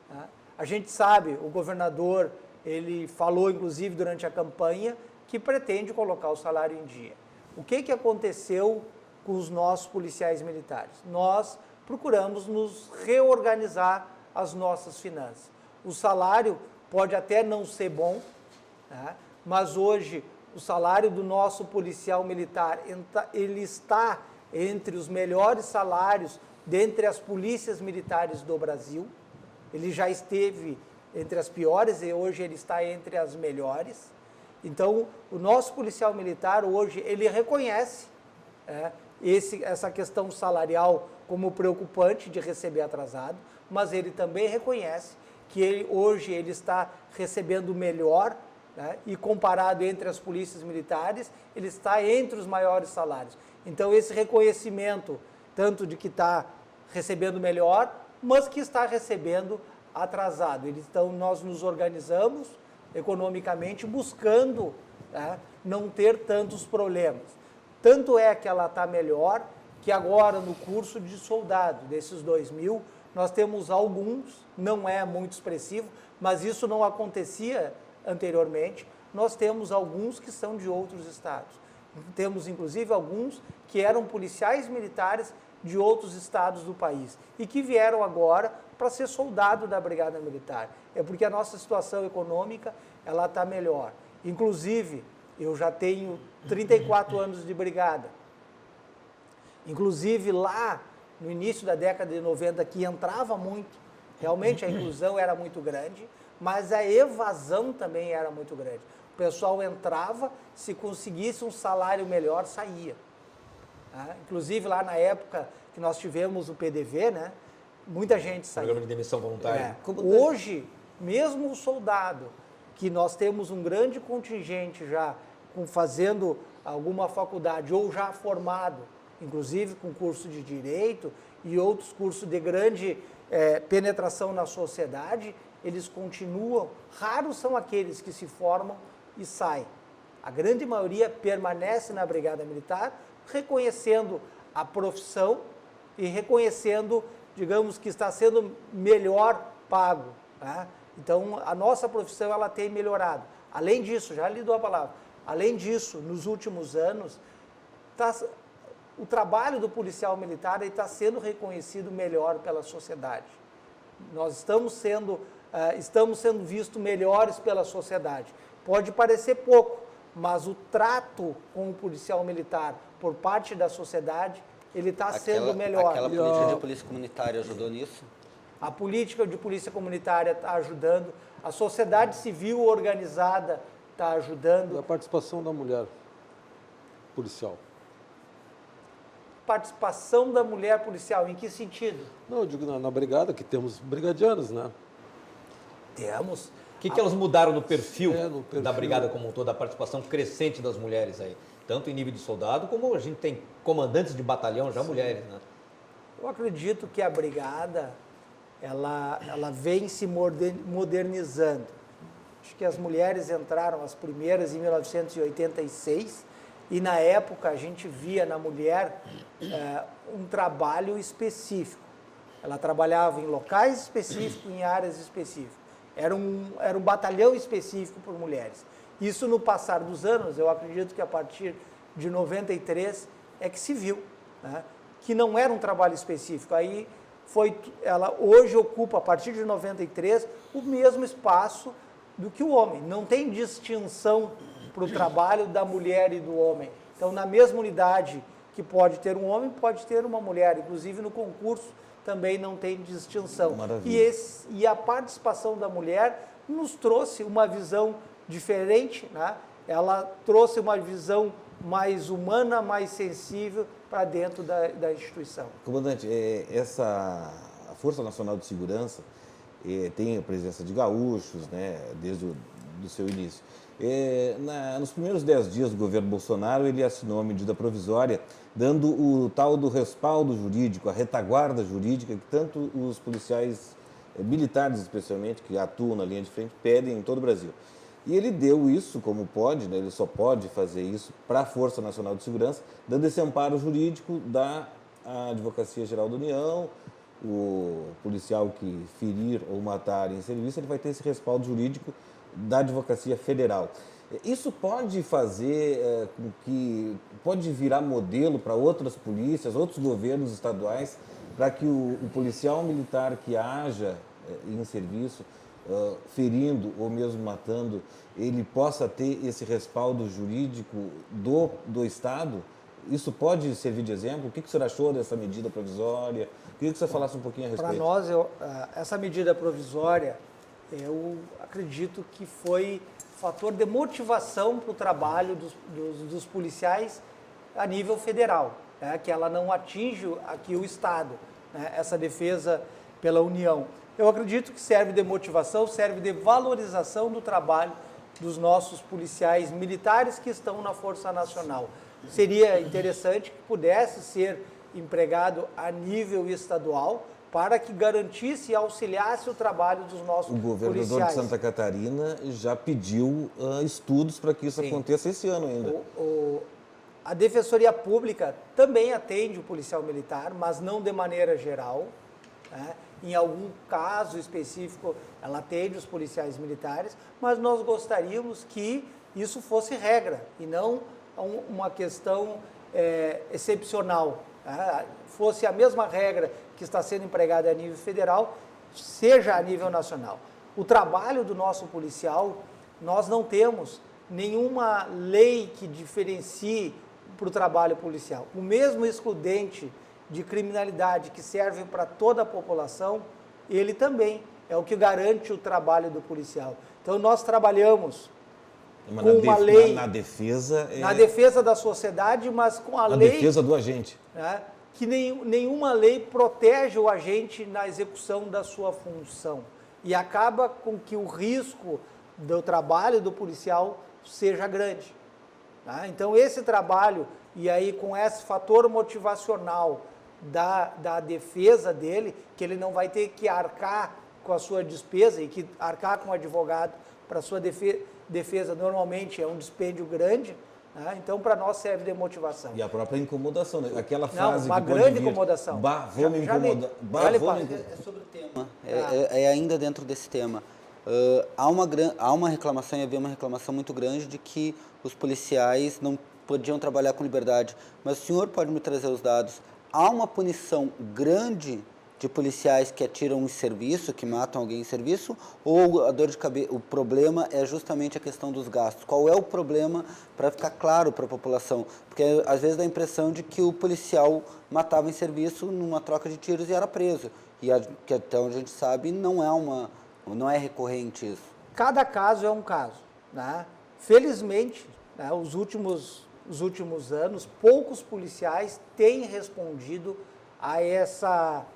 Tá? A gente sabe, o governador, ele falou, inclusive, durante a campanha, que pretende colocar o salário em dia. O que aconteceu com os nossos policiais militares? Nós procuramos nos reorganizar as nossas finanças. O salário pode até não ser bom, né? Mas hoje o salário do nosso policial militar, ele está entre os melhores salários dentre as polícias militares do Brasil. Ele já esteve entre as piores e hoje ele está entre as melhores. Então, o nosso policial militar hoje, ele reconhece essa questão salarial como preocupante de receber atrasado, mas ele também reconhece que hoje ele está recebendo melhor, né, e comparado entre as polícias militares, ele está entre os maiores salários. Então, esse reconhecimento, tanto de que está recebendo melhor, mas que está recebendo atrasado. Então, nós nos organizamos economicamente buscando, né, não ter tantos problemas. Tanto é que ela está melhor que agora no curso de soldado, desses 2.000, nós temos alguns, não é muito expressivo, mas isso não acontecia anteriormente. Nós temos alguns que são de outros estados. Temos, inclusive, alguns que eram policiais militares de outros estados do país e que vieram agora para ser soldado da Brigada Militar. É porque a nossa situação econômica, ela está melhor. Inclusive, eu já tenho 34 anos de brigada. Inclusive, lá no início da década de 90, que entrava muito, realmente a inclusão era muito grande, mas a evasão também era muito grande. O pessoal entrava, se conseguisse um salário melhor, saía. Inclusive, lá na época que nós tivemos o PDV, né, muita gente saía. Programa de demissão voluntária. Hoje, mesmo o soldado, que nós temos um grande contingente já fazendo alguma faculdade ou já formado, inclusive com curso de Direito e outros cursos de grande penetração na sociedade, eles continuam. Raros são aqueles que se formam e saem. A grande maioria permanece na Brigada Militar, reconhecendo a profissão e reconhecendo, digamos, que está sendo melhor pago. Tá? Então, a nossa profissão, ela tem melhorado. Além disso, já lhe dou a palavra, além disso, nos últimos anos, o trabalho do policial militar está sendo reconhecido melhor pela sociedade. Nós estamos sendo vistos melhores pela sociedade. Pode parecer pouco, mas o trato com o policial militar por parte da sociedade, ele está sendo melhor. Aquela política de polícia comunitária ajudou nisso? A política de polícia comunitária está ajudando, a sociedade civil organizada está ajudando. E a participação da mulher policial? Participação da mulher policial, em que sentido? Não, eu digo na brigada, que temos brigadianos, né? Temos. O que elas mudaram no perfil, no perfil da brigada como um todo, a participação crescente das mulheres aí? Tanto em nível de soldado, como a gente tem comandantes de batalhão já mulheres, né? Eu acredito que a brigada, ela vem se modernizando. Acho que as mulheres entraram as primeiras em 1986 e na época a gente via na mulher um trabalho específico. Ela trabalhava em locais específicos, em áreas específicas. Era um batalhão específico por mulheres. Isso no passar dos anos, eu acredito que a partir de 93 é que se viu, né? Que não era um trabalho específico. Aí ela hoje ocupa, a partir de 93, o mesmo espaço do que o homem. Não tem distinção para o trabalho da mulher e do homem. Então, na mesma unidade que pode ter um homem, pode ter uma mulher. Inclusive, no concurso também não tem distinção. E a participação da mulher nos trouxe uma visão diferente, né? Ela trouxe uma visão mais humana, mais sensível para dentro da instituição. Comandante, a Força Nacional de Segurança tem a presença de gaúchos, né, desde o seu início. Nos primeiros 10 dias do governo Bolsonaro, ele assinou a medida provisória, dando o tal do respaldo jurídico, a retaguarda jurídica, que tanto os policiais militares, especialmente, que atuam na linha de frente, pedem em todo o Brasil. E ele deu isso como pode, né, ele só pode fazer isso para a Força Nacional de Segurança, dando esse amparo jurídico da Advocacia Geral da União. O policial que ferir ou matar em serviço, ele vai ter esse respaldo jurídico da Advocacia Federal. Isso pode fazer com que, pode virar modelo para outras polícias, outros governos estaduais, para que o policial militar que haja em serviço, ferindo ou mesmo matando, ele possa ter esse respaldo jurídico do Estado? Isso pode servir de exemplo? O que o senhor achou dessa medida provisória? Queria que você falasse um pouquinho a respeito. Para nós, essa medida provisória, eu acredito que foi fator de motivação para o trabalho dos policiais a nível federal, né? Que ela não atinge aqui o Estado, né? Essa defesa pela União. Eu acredito que serve de motivação, serve de valorização do trabalho dos nossos policiais militares que estão na Força Nacional. Seria interessante que pudesse ser empregado a nível estadual para que garantisse e auxiliasse o trabalho dos nossos policiais. O governador de Santa Catarina já pediu estudos para que isso aconteça esse ano ainda. A Defensoria Pública também atende o policial militar, mas não de maneira geral, né? Em algum caso específico, ela atende os policiais militares, mas nós gostaríamos que isso fosse regra e não uma questão excepcional. Né? Fosse a mesma regra que está sendo empregada a nível federal, seja a nível nacional. O trabalho do nosso policial, nós não temos nenhuma lei que diferencie para o trabalho policial. O mesmo excludente de criminalidade que serve para toda a população, ele também é o que garante o trabalho do policial. Então, nós trabalhamos com uma lei... Na defesa... Na defesa da sociedade, mas com a lei... Na defesa do agente. Né, que nenhuma lei protege o agente na execução da sua função. E acaba com que o risco do trabalho do policial seja grande. Tá? Então, esse trabalho, e aí com esse fator motivacional da defesa dele, que ele não vai ter que arcar com a sua despesa e que arcar com o advogado para a sua defesa normalmente é um dispêndio grande, né? Então para nós serve de motivação. E a própria incomodação, né? Aquela frase uma que grande pode vir, incomodação. Vou me incomodar. É sobre o tema, ainda dentro desse tema. Há uma reclamação, e havia uma reclamação muito grande de que os policiais não podiam trabalhar com liberdade. Mas o senhor pode me trazer os dados? Há uma punição grande de policiais que atiram em serviço, que matam alguém em serviço, ou a dor de cabeça, o problema é justamente a questão dos gastos? Qual é o problema, para ficar claro para a população? Porque às vezes dá a impressão de que o policial matava em serviço numa troca de tiros e era preso. E que até onde a gente sabe não é recorrente isso. Cada caso é um caso, né? Felizmente, né, os últimos anos, poucos policiais têm respondido a essa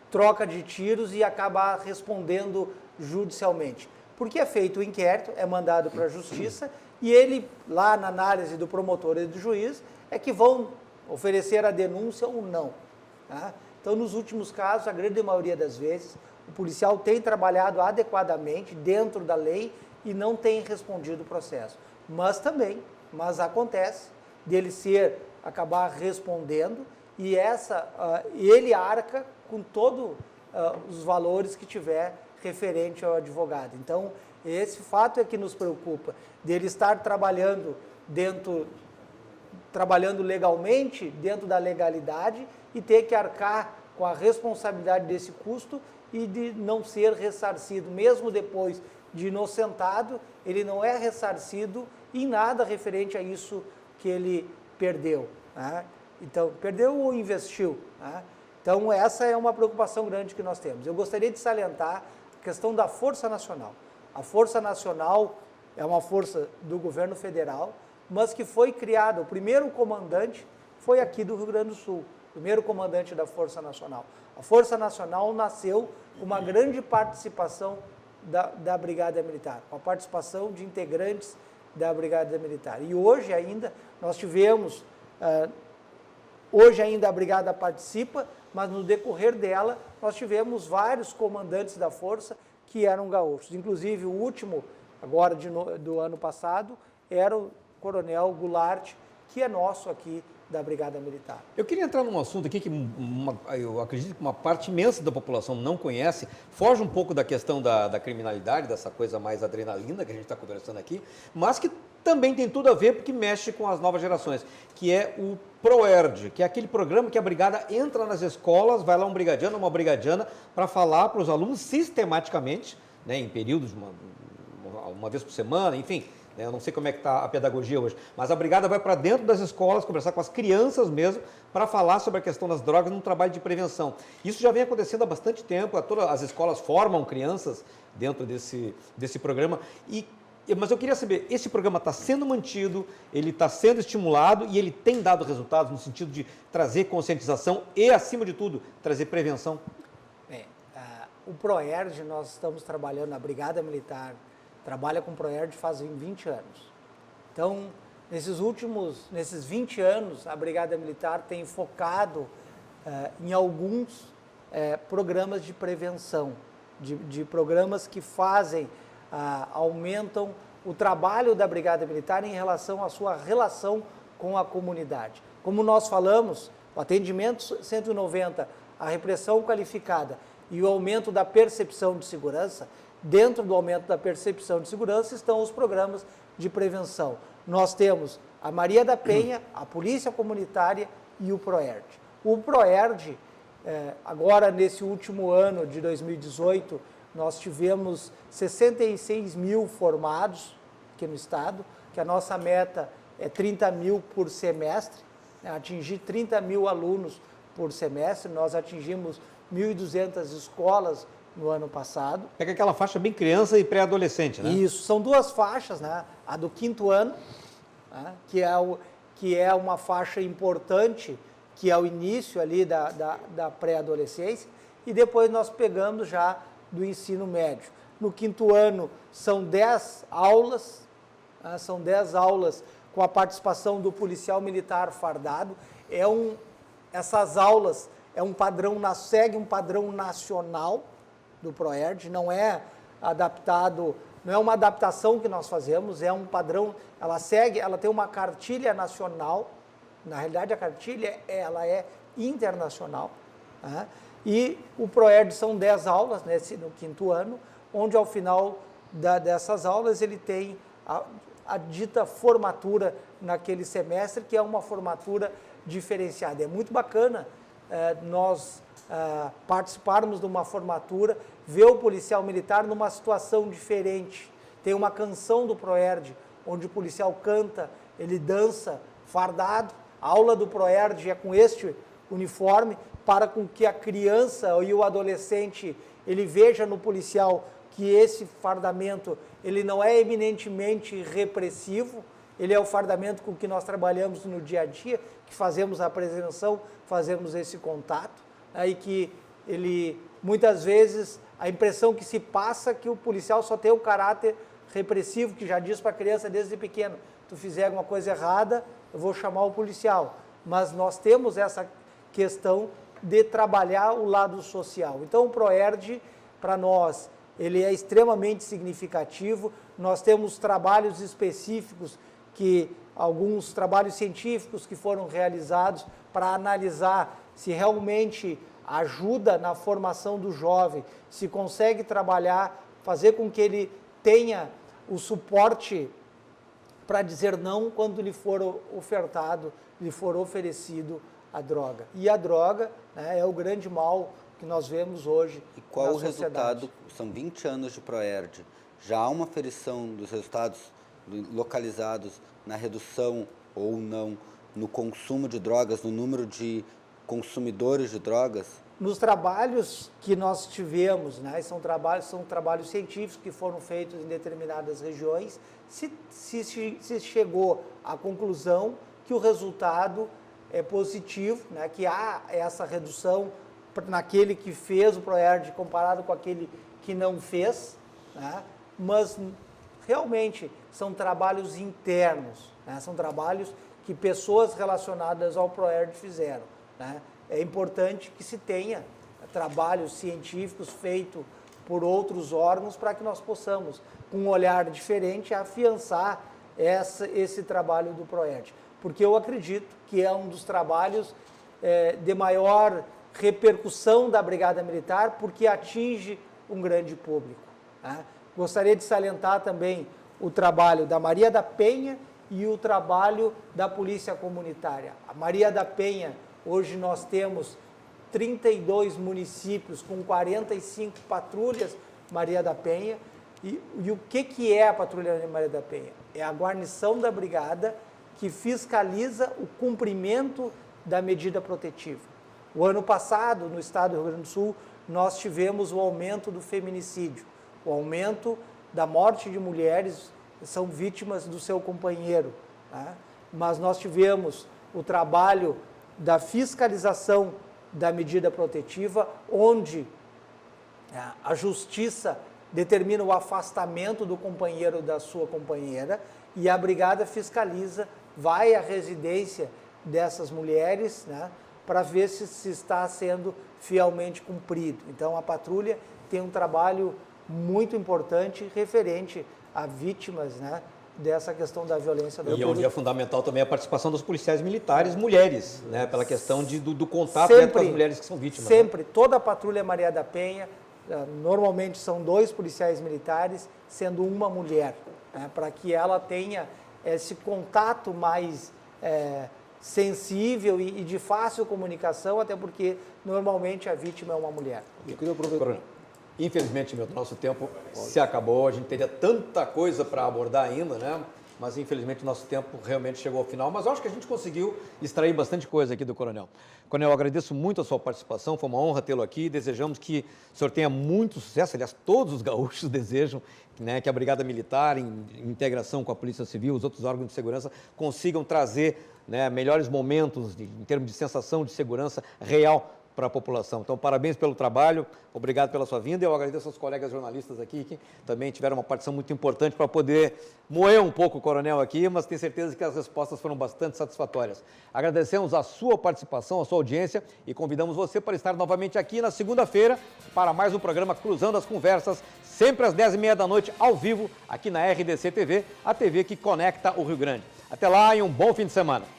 troca de tiros e acabar respondendo judicialmente. Porque é feito o inquérito, é mandado para a justiça e ele, lá na análise do promotor e do juiz, é que vão oferecer a denúncia ou não. Tá? Então, nos últimos casos, a grande maioria das vezes, o policial tem trabalhado adequadamente dentro da lei e não tem respondido o processo. Mas acontece dele acabar respondendo e ele arca com todos os valores que tiver referente ao advogado. Então, esse fato é que nos preocupa, dele estar trabalhando legalmente, dentro da legalidade, e ter que arcar com a responsabilidade desse custo e de não ser ressarcido. Mesmo depois de inocentado, ele não é ressarcido em nada referente a isso que ele perdeu. Né? Então, perdeu ou investiu. Né? Então, essa é uma preocupação grande que nós temos. Eu gostaria de salientar a questão da Força Nacional. A Força Nacional é uma força do governo federal, mas que foi criada, o primeiro comandante foi aqui do Rio Grande do Sul, o primeiro comandante da Força Nacional. A Força Nacional nasceu com uma grande participação da Brigada Militar, com a participação de integrantes da Brigada Militar. E hoje ainda nós tivemos, hoje ainda a Brigada participa, mas no decorrer dela nós tivemos vários comandantes da Força que eram gaúchos. Inclusive o último, agora do ano passado, era o Coronel Goulart, que é nosso aqui da Brigada Militar. Eu queria entrar num assunto aqui que eu acredito que uma parte imensa da população não conhece, foge um pouco da questão da criminalidade, dessa coisa mais adrenalina que a gente está conversando aqui, mas que também tem tudo a ver porque mexe com as novas gerações, que é o ProERD, que é aquele programa que a Brigada entra nas escolas, vai lá um brigadiano, uma brigadiana, para falar para os alunos sistematicamente, né, em períodos, uma vez por semana, enfim. Eu não sei como é que está a pedagogia hoje, mas a Brigada vai para dentro das escolas, conversar com as crianças mesmo, para falar sobre a questão das drogas num trabalho de prevenção. Isso já vem acontecendo há bastante tempo, todas as escolas formam crianças dentro desse programa. Mas eu queria saber, esse programa está sendo mantido, ele está sendo estimulado e ele tem dado resultados no sentido de trazer conscientização e, acima de tudo, trazer prevenção? O ProERD, nós estamos trabalhando, a Brigada Militar trabalha com o ProERD faz 20 anos. Então, nesses 20 anos, a Brigada Militar tem focado em alguns programas de prevenção, de programas que aumentam o trabalho da Brigada Militar em relação à sua relação com a comunidade. Como nós falamos, o atendimento 190, a repressão qualificada e o aumento da percepção de segurança. Dentro do aumento da percepção de segurança estão os programas de prevenção. Nós temos a Maria da Penha, a Polícia Comunitária e o ProERD. O ProERD, agora nesse último ano de 2018, nós tivemos 66 mil formados aqui no estado, que a nossa meta é 30 mil por semestre, atingir 30 mil alunos por semestre. Nós atingimos 1.200 escolas no ano passado. É aquela faixa bem criança e pré-adolescente, né? Isso, são duas faixas, né? A do 5º ano, né? que é uma faixa importante, que é o início ali da pré-adolescência, e depois nós pegamos já do ensino médio. No 5º ano são 10 aulas, né? São 10 aulas com a participação do policial militar fardado. Essas aulas segue um padrão nacional do ProERD, não é adaptado, não é uma adaptação que nós fazemos, é um padrão, ela tem uma cartilha nacional, na realidade a cartilha ela é internacional, né? E o ProERD são 10 aulas no 5º ano, onde ao final dessas aulas ele tem a dita formatura naquele semestre, que é uma formatura diferenciada. É muito bacana nós participarmos de uma formatura, ver o policial militar numa situação diferente. Tem uma canção do Proerd, onde o policial canta, ele dança fardado. A aula do Proerd é com este uniforme, para com que a criança e o adolescente, ele veja no policial que esse fardamento, ele não é eminentemente repressivo, ele é o fardamento com que nós trabalhamos no dia a dia, que fazemos a prevenção, fazemos esse contato, e que ele, muitas vezes, a impressão que se passa é que o policial só tem o caráter repressivo, que já diz para a criança desde pequeno, tu fizer alguma coisa errada, eu vou chamar o policial. Mas nós temos essa questão de trabalhar o lado social. Então, o Proerd, para nós, ele é extremamente significativo. Nós temos trabalhos específicos, alguns trabalhos científicos que foram realizados para analisar se realmente ajuda na formação do jovem, se consegue trabalhar, fazer com que ele tenha o suporte para dizer não quando lhe for ofertado, lhe for oferecido a droga. E a droga, né, é o grande mal que nós vemos hoje. E qual na o sociedade. resultado? São 20 anos de Proerd. Já há uma aferição dos resultados localizados na redução ou não no consumo de drogas, no número de consumidores de drogas? Nos trabalhos que nós tivemos, né, são trabalhos científicos que foram feitos em determinadas regiões, se chegou à conclusão que o resultado é positivo, né, que há essa redução naquele que fez o Proerd comparado com aquele que não fez, né, mas realmente são trabalhos internos, né, são trabalhos que pessoas relacionadas ao Proerd fizeram, né. É importante que se tenha trabalhos científicos feitos por outros órgãos para que nós possamos, com um olhar diferente, afiançar esse trabalho do Proerd. Porque eu acredito que é um dos trabalhos de maior repercussão da Brigada Militar, porque atinge um grande público, né? Gostaria de salientar também o trabalho da Maria da Penha e o trabalho da Polícia Comunitária. A Maria da Penha, hoje nós temos 32 municípios com 45 patrulhas Maria da Penha. E o que é a Patrulha Maria da Penha? É a guarnição da Brigada que fiscaliza o cumprimento da medida protetiva. O ano passado, no estado do Rio Grande do Sul, nós tivemos o aumento do feminicídio, o aumento da morte de mulheres que são vítimas do seu companheiro, né? Mas nós tivemos o trabalho da fiscalização da medida protetiva, onde a justiça determina o afastamento do companheiro da sua companheira e a brigada fiscaliza, vai à residência dessas mulheres, né, para ver se está sendo fielmente cumprido. Então, a patrulha tem um trabalho muito importante referente a vítimas, né, dessa questão da violência doméstica. E onde é fundamental também a participação dos policiais militares mulheres, né, pela questão do contato com as mulheres que são vítimas. Sempre, né? Toda a Patrulha Maria da Penha, normalmente são 2 policiais militares, sendo uma mulher, né, para que ela tenha esse contato mais sensível e de fácil comunicação, até porque normalmente a vítima é uma mulher. Eu queria aproveitar. Infelizmente, nosso tempo se acabou, a gente teria tanta coisa para abordar ainda, né? Mas infelizmente o nosso tempo realmente chegou ao final, mas eu acho que a gente conseguiu extrair bastante coisa aqui do Coronel. Coronel, eu agradeço muito a sua participação, foi uma honra tê-lo aqui, desejamos que o senhor tenha muito sucesso, aliás, todos os gaúchos desejam, né, que a Brigada Militar, em integração com a Polícia Civil, os outros órgãos de segurança, consigam trazer, né, melhores momentos em termos de sensação de segurança real para a população. Então, parabéns pelo trabalho, obrigado pela sua vinda. Eu agradeço aos colegas jornalistas aqui, que também tiveram uma participação muito importante para poder moer um pouco o Coronel aqui, mas tenho certeza que as respostas foram bastante satisfatórias. Agradecemos a sua participação, a sua audiência e convidamos você para estar novamente aqui na segunda-feira para mais um programa Cruzando as Conversas, sempre às 10h30 da noite, ao vivo, aqui na RDC TV, a TV que conecta o Rio Grande. Até lá e um bom fim de semana.